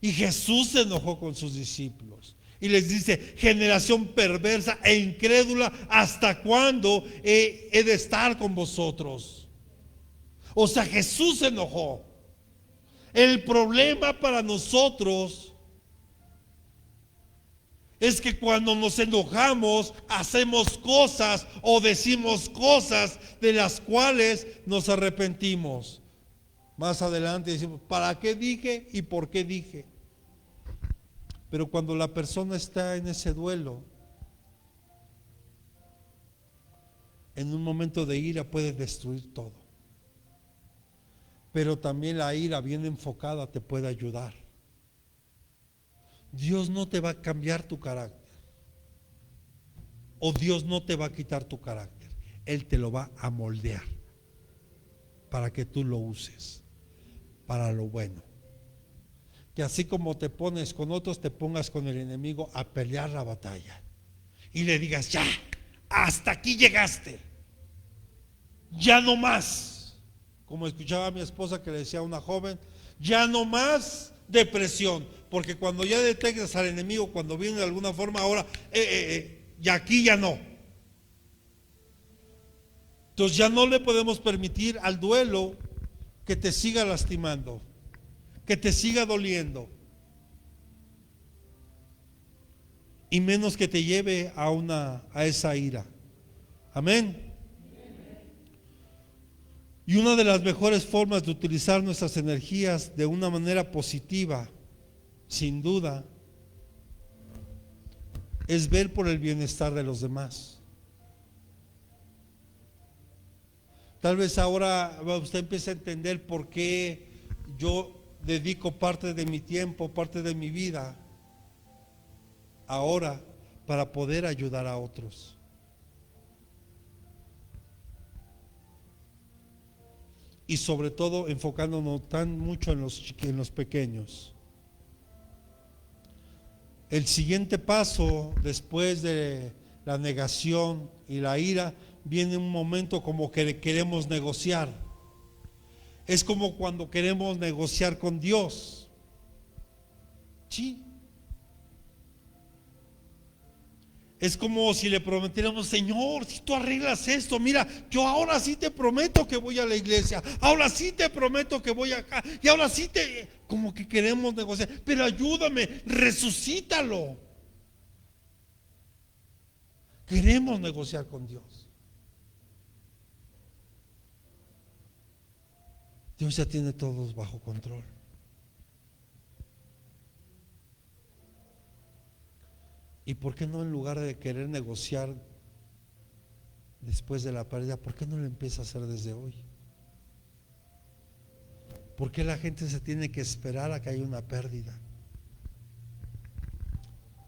[SPEAKER 1] Y Jesús se enojó con sus discípulos y les dice: generación perversa e incrédula, ¿hasta cuándo he de estar con vosotros? O sea, Jesús se enojó. El problema para nosotros es que cuando nos enojamos hacemos cosas o decimos cosas de las cuales nos arrepentimos. Más adelante decimos: ¿para qué dije y por qué dije? Pero cuando la persona está en ese duelo, en un momento de ira puede destruir todo. Pero también la ira bien enfocada te puede ayudar. Dios no te va a cambiar tu carácter, o Dios no te va a quitar tu carácter. Él te lo va a moldear para que tú lo uses para lo bueno. Que así como te pones con otros, te pongas con el enemigo a pelear la batalla y le digas: ya, hasta aquí llegaste, ya no más. Como escuchaba a mi esposa que le decía a una joven: ya no más depresión, porque cuando ya detectas al enemigo, cuando viene de alguna forma, ahora y aquí ya no. Entonces ya no le podemos permitir al duelo que te siga lastimando, que te siga doliendo, y menos que te lleve a esa ira. Amén. Y una de las mejores formas de utilizar nuestras energías de una manera positiva, sin duda, es ver por el bienestar de los demás. Tal vez ahora usted empiece a entender por qué yo dedico parte de mi tiempo, parte de mi vida ahora para poder ayudar a otros. Y sobre todo enfocándonos tan mucho en los pequeños. El siguiente paso después de la negación y la ira, viene un momento como que queremos negociar. Es como cuando queremos negociar con Dios. Sí. Es como si le prometiéramos: Señor, si tú arreglas esto, mira, yo ahora sí te prometo que voy a la iglesia, ahora sí te prometo que voy acá, y ahora sí como que queremos negociar, pero ayúdame, resucítalo. Queremos negociar con Dios. Dios ya tiene todos bajo control. ¿Y por qué no, en lugar de querer negociar después de la pérdida, por qué no lo empieza a hacer desde hoy? ¿Por qué la gente se tiene que esperar a que haya una pérdida?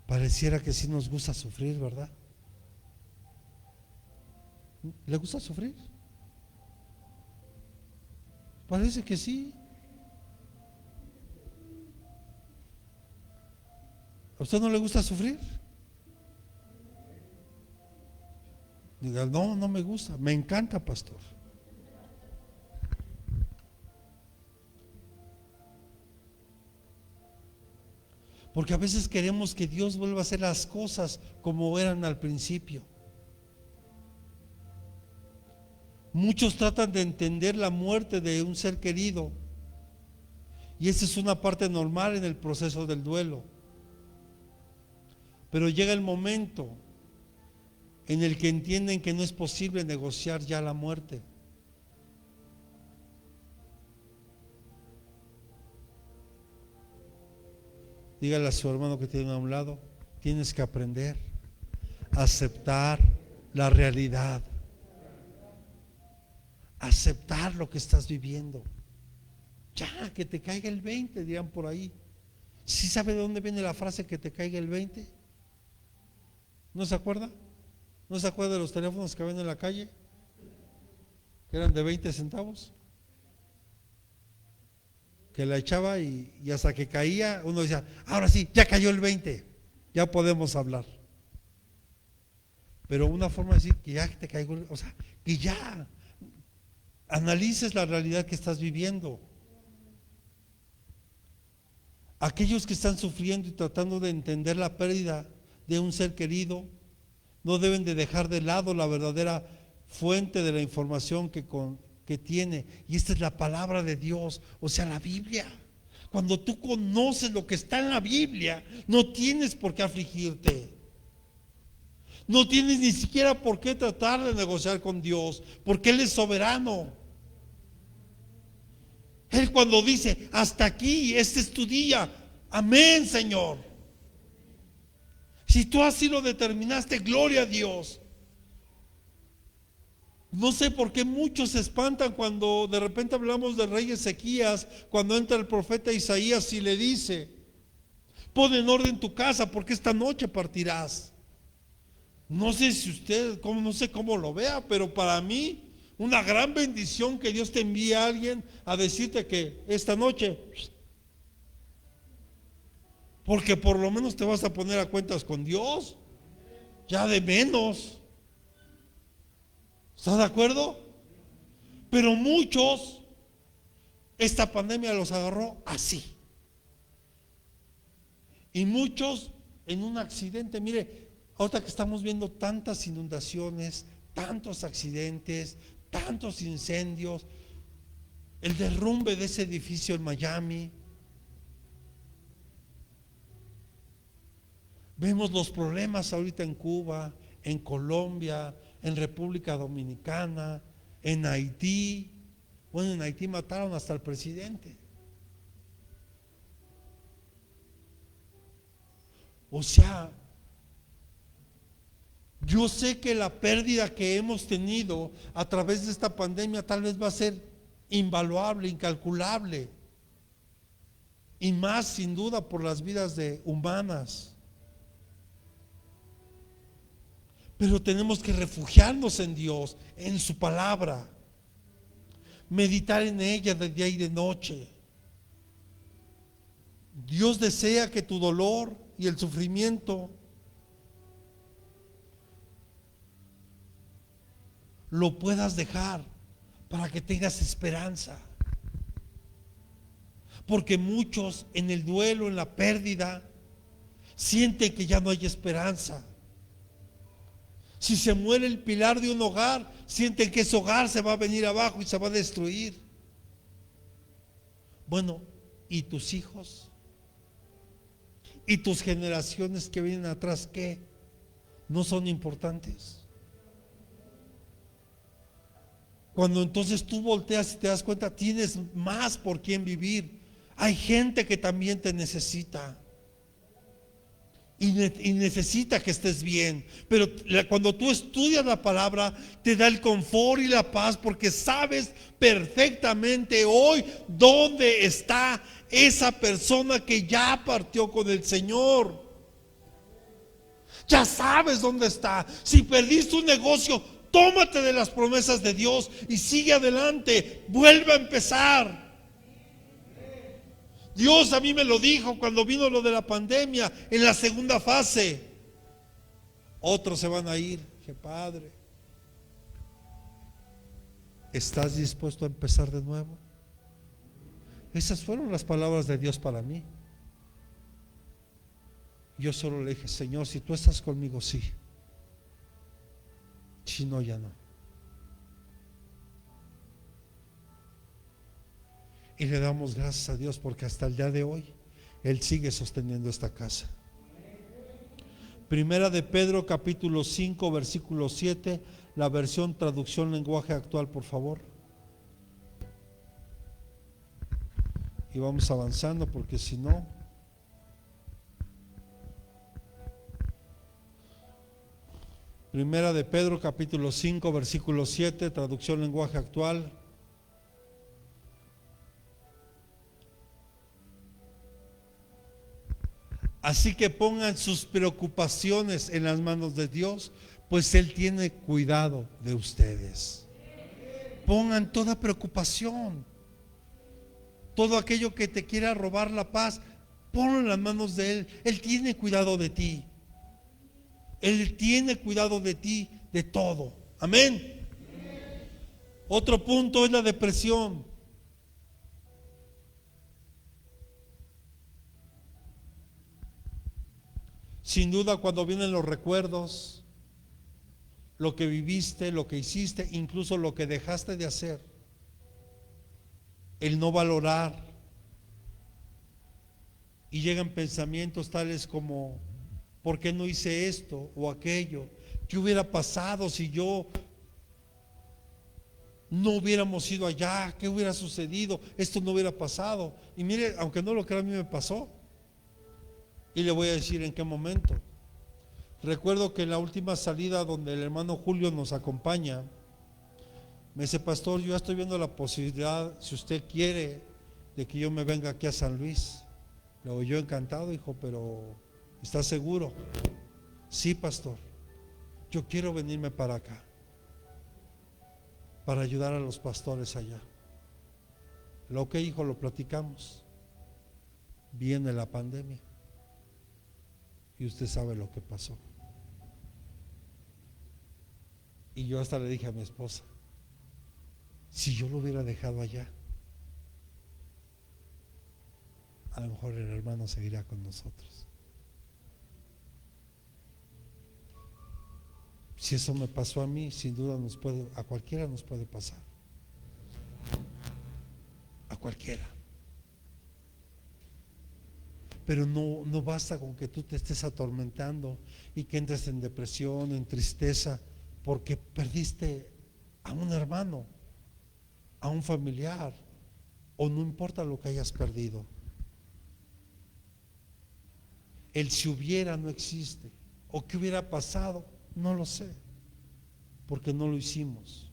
[SPEAKER 1] Pareciera que sí nos gusta sufrir, ¿verdad? ¿Le gusta sufrir? Parece que sí. ¿A usted no le gusta sufrir? Diga: no, no me gusta, me encanta, pastor. Porque a veces queremos que Dios vuelva a hacer las cosas como eran al principio. Muchos tratan de entender la muerte de un ser querido, y esa es una parte normal en el proceso del duelo. Pero llega el momento en el que entienden que no es posible negociar ya la muerte. Dígale a su hermano que tiene a un lado, tienes que aprender a aceptar la realidad, aceptar lo que estás viviendo. Ya, que te caiga el 20, dirán por ahí. ¿Sí sabe de dónde viene la frase que te caiga el 20? ¿No se acuerda? ¿No se acuerda de los teléfonos que ven en la calle? Que eran de 20 centavos. Que la echaba y hasta que caía, uno decía, ahora sí, ya cayó el 20, ya podemos hablar. Pero una forma de decir que ya te caigo, o sea, que ya analices la realidad que estás viviendo. Aquellos que están sufriendo y tratando de entender la pérdida de un ser querido, no deben de dejar de lado la verdadera fuente de la información que tiene, y esta es la palabra de Dios, o sea, la Biblia. Cuando tú conoces lo que está en la Biblia, no tienes por qué afligirte, no tienes ni siquiera por qué tratar de negociar con Dios, porque Él es soberano. Él cuando dice, hasta aquí, este es tu día, amén, Señor. Si tú así lo determinaste, gloria a Dios. No sé por qué muchos se espantan cuando de repente hablamos del rey Ezequías, cuando entra el profeta Isaías y le dice, pon en orden tu casa porque esta noche partirás. No sé si usted, no sé cómo lo vea, pero para mí una gran bendición que Dios te envíe a alguien a decirte que esta noche, porque por lo menos te vas a poner a cuentas con Dios, ya de menos. ¿Estás de acuerdo? Pero muchos, esta pandemia los agarró así. Y muchos en un accidente. Mire, ahorita que estamos viendo tantas inundaciones, tantos accidentes, tantos incendios, el derrumbe de ese edificio en Miami. Vemos los problemas ahorita en Cuba, en Colombia, en República Dominicana, en Haití. Bueno, en Haití mataron hasta el presidente. O sea, yo sé que la pérdida que hemos tenido a través de esta pandemia tal vez va a ser invaluable, incalculable, y más sin duda por las vidas de humanas. Pero tenemos que refugiarnos en Dios, en su palabra, meditar en ella de día y de noche. Dios desea que tu dolor y el sufrimiento lo puedas dejar para que tengas esperanza. Porque muchos en el duelo, en la pérdida, sienten que ya no hay esperanza. Si se muere el pilar de un hogar, sienten que ese hogar se va a venir abajo y se va a destruir. Bueno, ¿y tus hijos? ¿Y tus generaciones que vienen atrás qué? ¿No son importantes? Cuando entonces tú volteas y te das cuenta, tienes más por quién vivir. Hay gente que también te necesita. Y necesita que estés bien. Pero cuando tú estudias la palabra, te da el confort y la paz, porque sabes perfectamente hoy dónde está esa persona que ya partió con el Señor. Ya sabes dónde está. Si perdiste un negocio, tómate de las promesas de Dios y sigue adelante. Vuelve a empezar. Dios a mí me lo dijo cuando vino lo de la pandemia, en la segunda fase. Otros se van a ir. Dije, Padre, ¿estás dispuesto a empezar de nuevo? Esas fueron las palabras de Dios para mí. Yo solo le dije, Señor, si tú estás conmigo, sí. Si no, ya no. Y le damos gracias a Dios porque hasta el día de hoy Él sigue sosteniendo esta casa. Primera de Pedro capítulo 5 versículo 7, la versión traducción lenguaje actual, por favor. Y vamos avanzando porque si no... Primera de Pedro capítulo 5 versículo 7, traducción lenguaje actual. Así que pongan sus preocupaciones en las manos de Dios, pues Él tiene cuidado de ustedes. Pongan toda preocupación, todo aquello que te quiera robar la paz, ponlo en las manos de Él. Él tiene cuidado de ti. Él tiene cuidado de ti, de todo. Amén. Otro punto es la depresión. Sin duda, cuando vienen los recuerdos, lo que viviste, lo que hiciste, incluso lo que dejaste de hacer, el no valorar, y llegan pensamientos tales como: ¿por qué no hice esto o aquello? ¿Qué hubiera pasado si yo no hubiéramos ido allá? ¿Qué hubiera sucedido? Esto no hubiera pasado. Y mire, aunque no lo crea, a mí me pasó. Y le voy a decir en qué momento. Recuerdo que en la última salida donde el hermano Julio nos acompaña, me dice: pastor, yo ya estoy viendo la posibilidad, si usted quiere, de que yo me venga aquí a San Luis. Le digo: yo encantado, hijo, pero ¿estás seguro? Sí, pastor, yo quiero venirme para acá, para ayudar a los pastores allá. Lo que, hijo, lo platicamos. Viene la pandemia y usted sabe lo que pasó. Y yo hasta le dije a mi esposa: si yo lo hubiera dejado allá, a lo mejor el hermano seguirá con nosotros. Si eso me pasó a mí, sin duda a cualquiera nos puede pasar. A cualquiera. Pero no basta con que tú te estés atormentando y que entres en depresión, en tristeza, porque perdiste a un hermano, a un familiar, o no importa lo que hayas perdido. El si hubiera no existe, o qué hubiera pasado, no lo sé, porque no lo hicimos.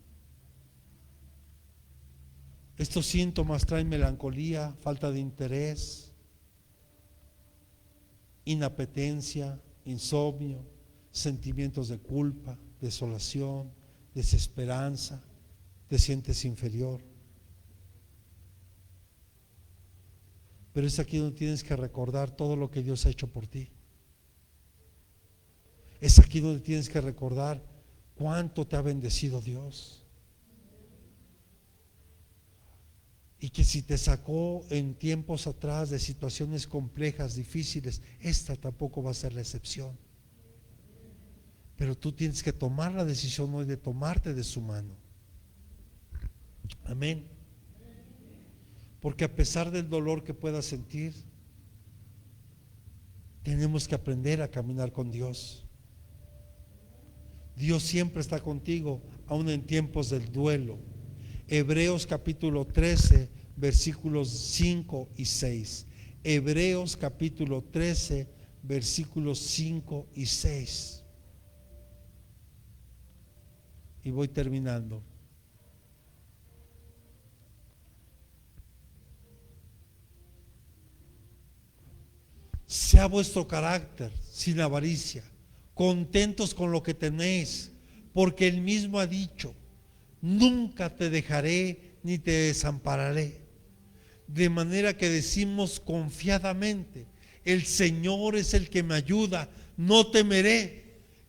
[SPEAKER 1] Estos síntomas traen melancolía, falta de interés, inapetencia, insomnio, sentimientos de culpa, desolación, desesperanza, te sientes inferior. Pero es aquí donde tienes que recordar todo lo que Dios ha hecho por ti. Es aquí donde tienes que recordar cuánto te ha bendecido Dios. Y que si te sacó en tiempos atrás de situaciones complejas, difíciles, esta tampoco va a ser la excepción. Pero tú tienes que tomar la decisión hoy de tomarte de su mano. Amén. Porque a pesar del dolor que puedas sentir, tenemos que aprender a caminar con Dios. Dios siempre está contigo, aun en tiempos del duelo. Hebreos capítulo 13, versículos 5 y 6. Hebreos capítulo 13, versículos 5 y 6. Y voy terminando. Sea vuestro carácter sin avaricia, contentos con lo que tenéis, porque Él mismo ha dicho: nunca te dejaré ni te desampararé. De manera que decimos confiadamente: el Señor es el que me ayuda, no temeré.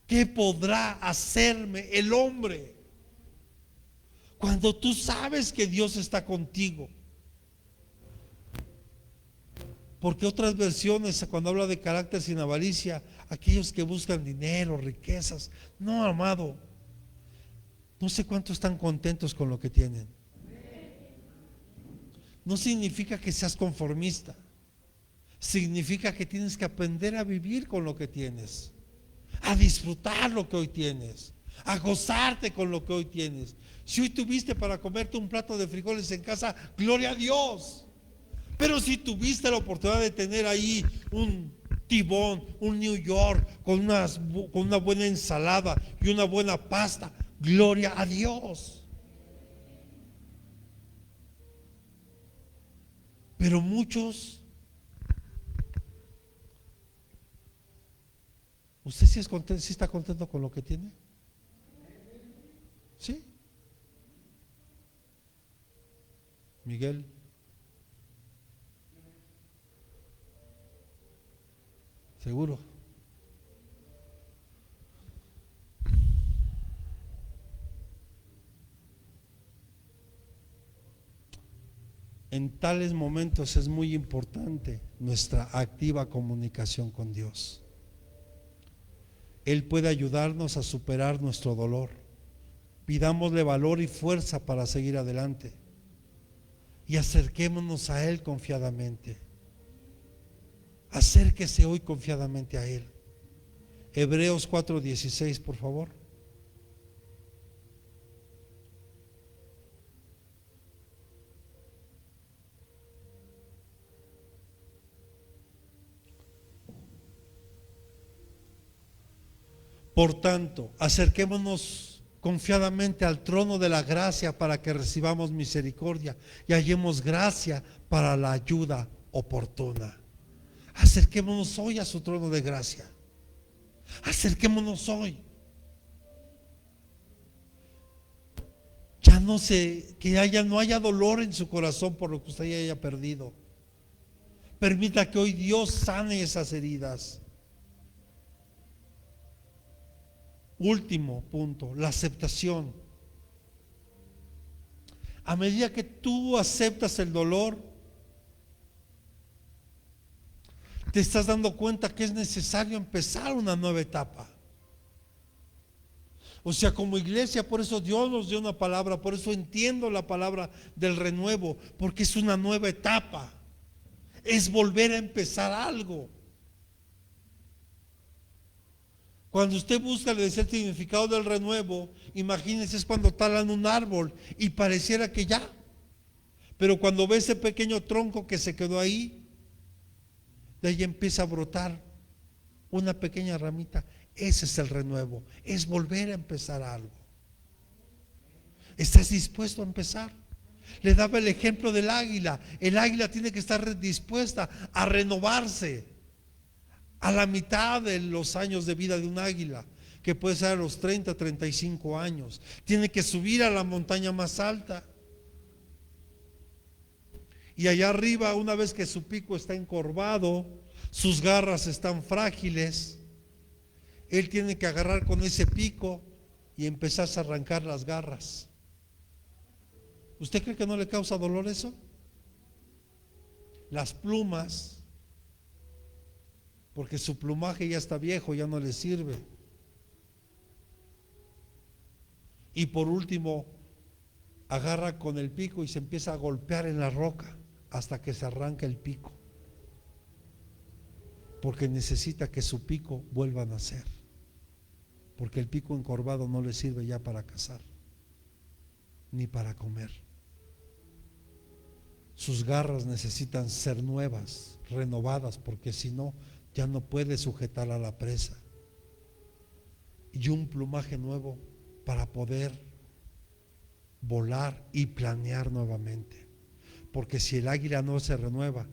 [SPEAKER 1] ¿Qué podrá hacerme el hombre? Cuando tú sabes que Dios está contigo. Porque otras versiones, cuando habla de carácter sin avaricia, aquellos que buscan dinero, riquezas. No, amado, no sé cuántos están contentos con lo que tienen. No significa que seas conformista. Significa que tienes que aprender a vivir con lo que tienes. a disfrutar lo que hoy tienes, a gozarte con lo que hoy tienes. Si hoy tuviste para comerte un plato de frijoles en casa, gloria a Dios. Pero si tuviste la oportunidad de tener ahí un tibón, un New York, con una buena ensalada y una buena pasta, gloria a Dios. Pero muchos, ¿usted sí es contento, sí está contento con lo que tiene? ¿Sí? Miguel. ¿Seguro? En tales momentos es muy importante nuestra activa comunicación con Dios. Él puede ayudarnos a superar nuestro dolor. Pidámosle valor y fuerza para seguir adelante y acerquémonos a Él confiadamente. Acérquese hoy confiadamente a Él. Hebreos 4:16, por favor. Por tanto, acerquémonos confiadamente al trono de la gracia para que recibamos misericordia y hallemos gracia para la ayuda oportuna. Acerquémonos hoy a su trono de gracia. Acerquémonos hoy. Ya no sé, no haya dolor en su corazón por lo que usted haya perdido. Permita que hoy Dios sane esas heridas. Último punto, la aceptación. A medida que tú aceptas el dolor, te estás dando cuenta que es necesario empezar una nueva etapa. O sea, como iglesia, por eso Dios nos dio una palabra, por eso entiendo la palabra del renuevo, porque es una nueva etapa, es volver a empezar algo. Cuando usted busca el significado del renuevo, imagínense, es cuando talan un árbol y pareciera que ya, pero cuando ve ese pequeño tronco que se quedó ahí, de ahí empieza a brotar una pequeña ramita. Ese es el renuevo, es volver a empezar algo. ¿Estás dispuesto a empezar? Le daba el ejemplo del águila. El águila tiene que estar dispuesta a renovarse a la mitad de los años de vida de un águila, que puede ser a los 30, 35 años. Tiene que subir a la montaña más alta. Y allá arriba, una vez que su pico está encorvado, sus garras están frágiles, él tiene que agarrar con ese pico y empezar a arrancar las garras. ¿Usted cree que no le causa dolor eso? Las plumas, porque su plumaje ya está viejo, ya no le sirve. Y por último, agarra con el pico y se empieza a golpear en la roca hasta que se arranca el pico, porque necesita que su pico vuelva a nacer, porque el pico encorvado no le sirve ya para cazar ni para comer. Sus garras necesitan ser nuevas, renovadas, porque si no, ya no puede sujetar a la presa. Y un plumaje nuevo para poder volar y planear nuevamente. Porque si el águila no se renueva,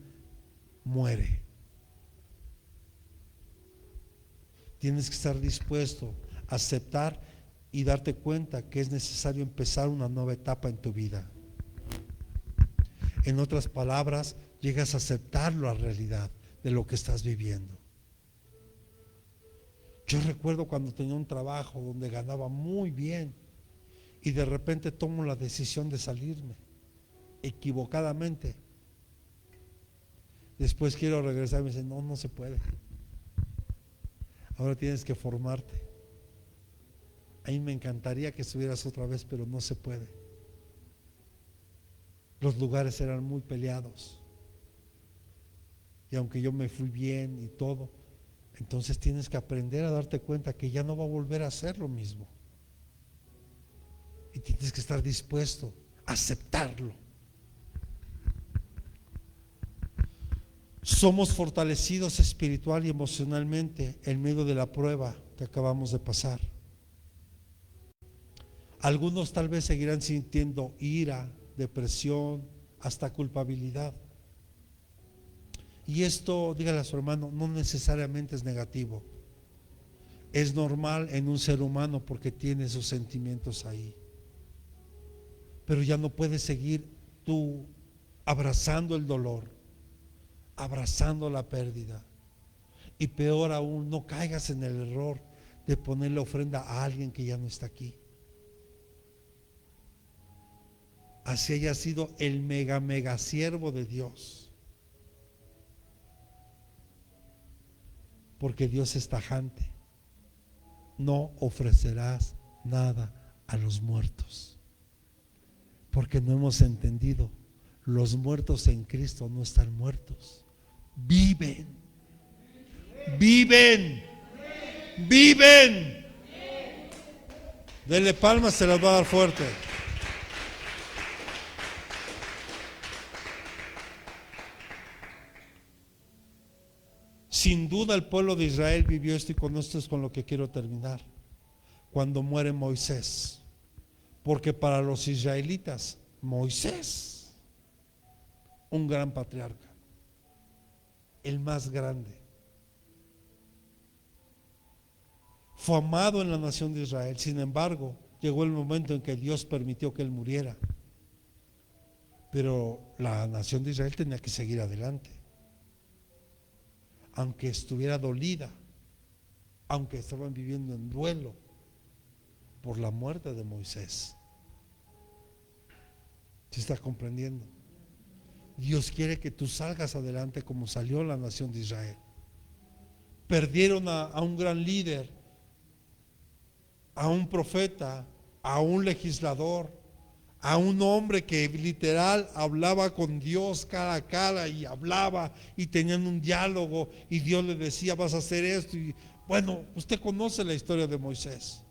[SPEAKER 1] muere. Tienes que estar dispuesto a aceptar y darte cuenta que es necesario empezar una nueva etapa en tu vida. En otras palabras, llegas a aceptar la realidad de lo que estás viviendo. Yo recuerdo cuando tenía un trabajo donde ganaba muy bien y de repente tomo la decisión de salirme equivocadamente. Después quiero regresar y me dicen, no, no se puede. Ahora tienes que formarte. A mí me encantaría que estuvieras otra vez, pero no se puede. Los lugares eran muy peleados. Y aunque yo me fui bien y todo, Entonces tienes que aprender a darte cuenta que ya no va a volver a hacer lo mismo. Y tienes que estar dispuesto a aceptarlo. Somos fortalecidos espiritual y emocionalmente en medio de la prueba que acabamos de pasar. Algunos tal vez seguirán sintiendo ira, depresión, hasta culpabilidad. Y esto, dígale a su hermano, no necesariamente es negativo. Es normal en un ser humano porque tiene sus sentimientos ahí. Pero ya no puedes seguir tú abrazando el dolor, abrazando la pérdida. Y peor aún, no caigas en el error de ponerle ofrenda a alguien que ya no está aquí. Así haya sido el mega siervo de Dios. Porque Dios es tajante. No ofrecerás nada a los muertos. Porque no hemos entendido. Los muertos en Cristo no están muertos. Viven. Viven. Viven. Denle palmas, se las va a dar fuerte. Sin duda el pueblo de Israel vivió esto, y con esto es con lo que quiero terminar. Cuando muere Moisés, porque para los israelitas Moisés, un gran patriarca, el más grande, fue amado en la nación de Israel. Sin embargo, llegó el momento en que Dios permitió que él muriera, pero la nación de Israel tenía que seguir adelante. Aunque estuviera dolida, aunque estaban viviendo en duelo por la muerte de Moisés. ¿Se está comprendiendo? Dios quiere que tú salgas adelante como salió la nación de Israel. Perdieron a un gran líder, a un profeta, a un legislador, a un hombre que literal hablaba con Dios cara a cara y hablaba y tenían un diálogo y Dios le decía: vas a hacer esto. Y bueno, usted conoce la historia de Moisés.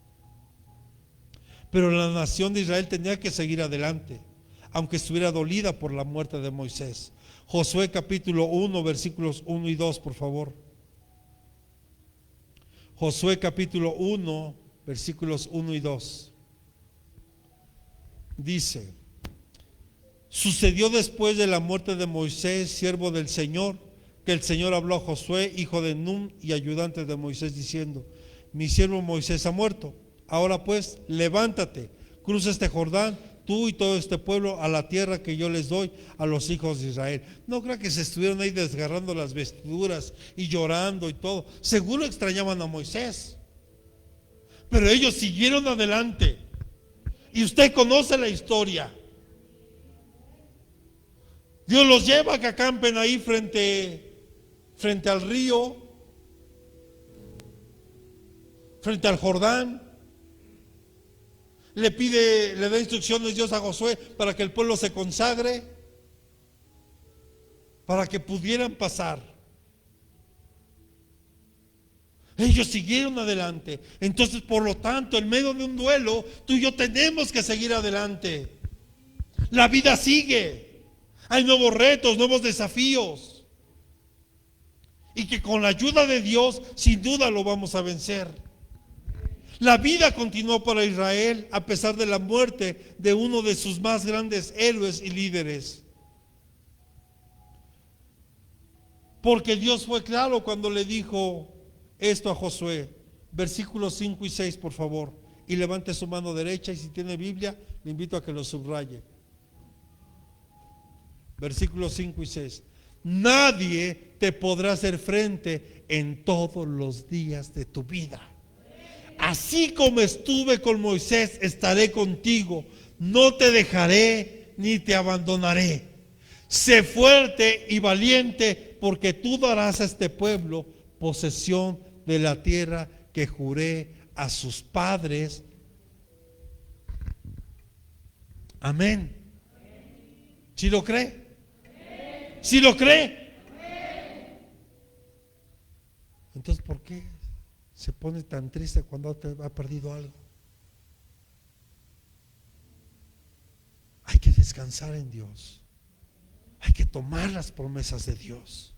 [SPEAKER 1] Pero la nación de Israel tenía que seguir adelante, aunque estuviera dolida por la muerte de Moisés. Josué capítulo 1 versículos 1 y 2, por favor. Josué capítulo 1 versículos 1 y 2. Dice: sucedió después de la muerte de Moisés, siervo del Señor, que el Señor habló a Josué, hijo de Nun y ayudante de Moisés, diciendo: mi siervo Moisés ha muerto. Ahora pues, levántate, cruza este Jordán, tú y todo este pueblo, a la tierra que yo les doy a los hijos de Israel. No creo que se estuvieron ahí desgarrando las vestiduras y llorando y todo. Seguro extrañaban a Moisés, pero ellos siguieron adelante. Y usted conoce la historia. Dios los lleva a que acampen ahí frente al río, frente al Jordán. Le da instrucciones Dios a Josué para que el pueblo se consagre, para que pudieran pasar. Ellos siguieron adelante. Entonces, por lo tanto, en medio de un duelo, tú y yo tenemos que seguir adelante. La vida sigue. Hay nuevos retos, nuevos desafíos. Y que con la ayuda de Dios, sin duda lo vamos a vencer. La vida continuó para Israel a pesar de la muerte de uno de sus más grandes héroes y líderes. Porque Dios fue claro cuando le dijo esto a Josué. Versículos 5 y 6, por favor. Y levante su mano derecha, y si tiene Biblia, le invito a que lo subraye. Versículos 5 y 6. Nadie te podrá hacer frente en todos los días de tu vida. Así como estuve con Moisés, estaré contigo. No te dejaré ni te abandonaré. Sé fuerte y valiente, porque tú darás a este pueblo posesión de la tierra que juré a sus padres. Amén. ¿Sí lo cree? ¿Sí lo cree? Entonces, ¿por qué se pone tan triste cuando ha perdido algo? Hay que descansar en Dios. Hay que tomar las promesas de Dios.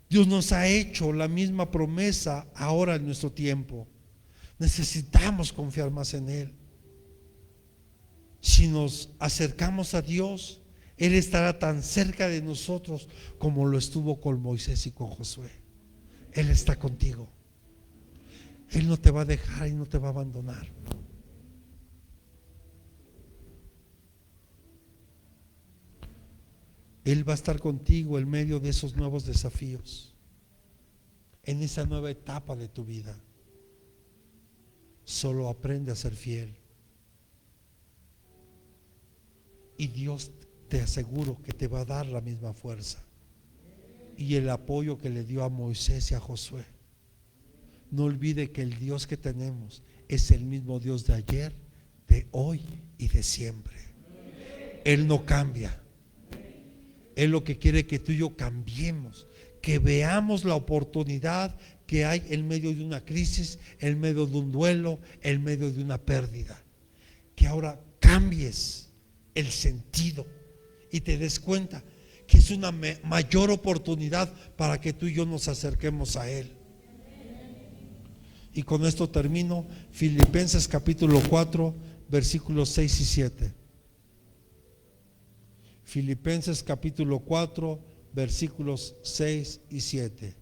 [SPEAKER 1] Dios nos ha hecho la misma promesa ahora en nuestro tiempo. Necesitamos confiar más en Él. Si nos acercamos a Dios, Él estará tan cerca de nosotros como lo estuvo con Moisés y con Josué. Él está contigo. Él no te va a dejar y no te va a abandonar. Él va a estar contigo en medio de esos nuevos desafíos, en esa nueva etapa de tu vida. Solo aprende a ser fiel. Y Dios, te aseguro que te va a dar la misma fuerza y el apoyo que le dio a Moisés y a Josué. No olvide que el Dios que tenemos es el mismo Dios de ayer, de hoy y de siempre. Él no cambia. Él lo que quiere es que tú y yo cambiemos, que veamos la oportunidad que hay en medio de una crisis, en medio de un duelo, en medio de una pérdida. Que ahora cambies el sentido y te des cuenta que es una mayor oportunidad para que tú y yo nos acerquemos a Él. Y con esto termino. Filipenses capítulo 4, versículos 6 y 7. Filipenses capítulo 4, versículos 6 y 7.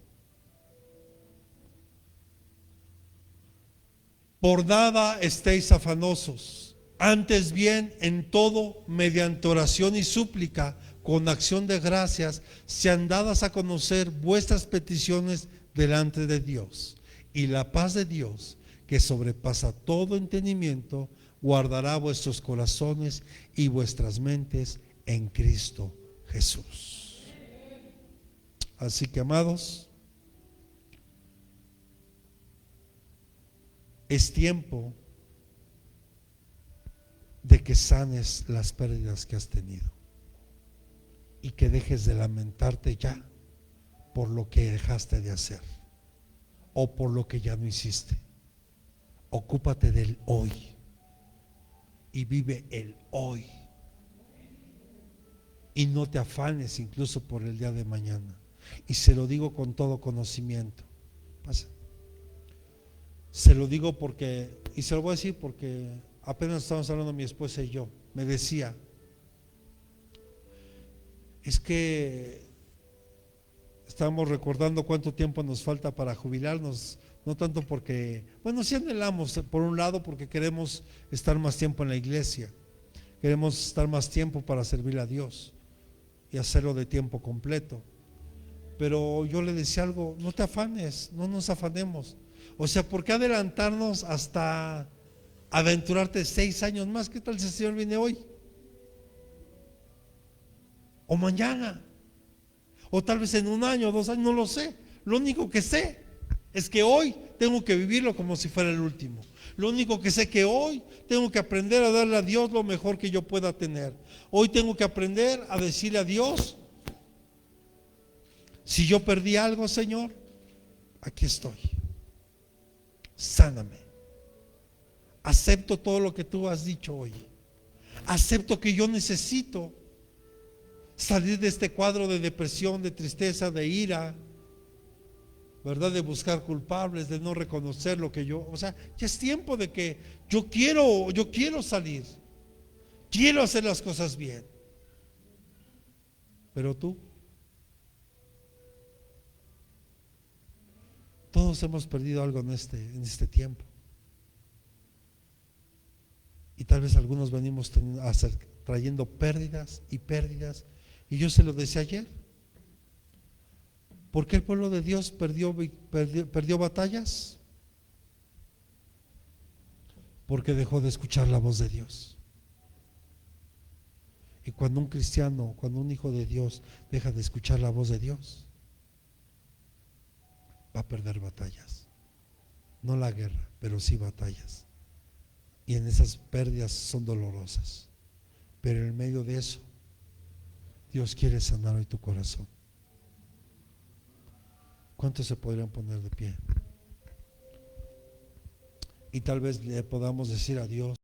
[SPEAKER 1] Por nada estéis afanosos, antes bien en todo, mediante oración y súplica, con acción de gracias, sean dadas a conocer vuestras peticiones delante de Dios. Y la paz de Dios, que sobrepasa todo entendimiento, guardará vuestros corazones y vuestras mentes en Cristo Jesús. Así que, amados, es tiempo de que sanes las pérdidas que has tenido y que dejes de lamentarte ya por lo que dejaste de hacer o por lo que ya no hiciste. Ocúpate del hoy y vive el hoy. Y no te afanes incluso por el día de mañana. Y se lo digo con todo conocimiento. Pasa. Se lo digo porque, y se lo voy a decir porque apenas estábamos hablando mi esposa y yo. Me decía, es que estábamos recordando cuánto tiempo nos falta para jubilarnos. No tanto porque, bueno, sí anhelamos por un lado porque queremos estar más tiempo en la iglesia. Queremos estar más tiempo para servir a Dios y hacerlo de tiempo completo. Pero yo le decía algo, no te afanes, no nos afanemos. O sea, ¿por qué adelantarnos hasta aventurarte 6 años más? ¿Qué tal si el Señor viene hoy? O mañana. O tal vez en 1 año, 2 años, no lo sé. Lo único que sé es que hoy tengo que vivirlo como si fuera el último. Lo único que sé que hoy tengo que aprender a darle a Dios lo mejor que yo pueda tener. Hoy tengo que aprender a decirle a Dios, si yo perdí algo, Señor, aquí estoy. Sáname. Acepto todo lo que tú has dicho hoy. Acepto que yo necesito salir de este cuadro de depresión, de tristeza, de ira, ¿verdad? De buscar culpables, de no reconocer lo que yo, o sea, ya es tiempo de que yo quiero salir. Quiero hacer las cosas bien. Pero tú, todos hemos perdido algo en este tiempo. Y tal vez algunos venimos trayendo pérdidas y pérdidas. Y yo se lo decía ayer. ¿Por qué el pueblo de Dios perdió batallas? Porque dejó de escuchar la voz de Dios. Y cuando un cristiano, cuando un hijo de Dios deja de escuchar la voz de Dios, va a perder batallas. No la guerra, pero sí batallas. Y en esas pérdidas son dolorosas. Pero en medio de eso, Dios quiere sanar hoy tu corazón. ¿Cuántos se podrían poner de pie? Y tal vez le podamos decir a Dios,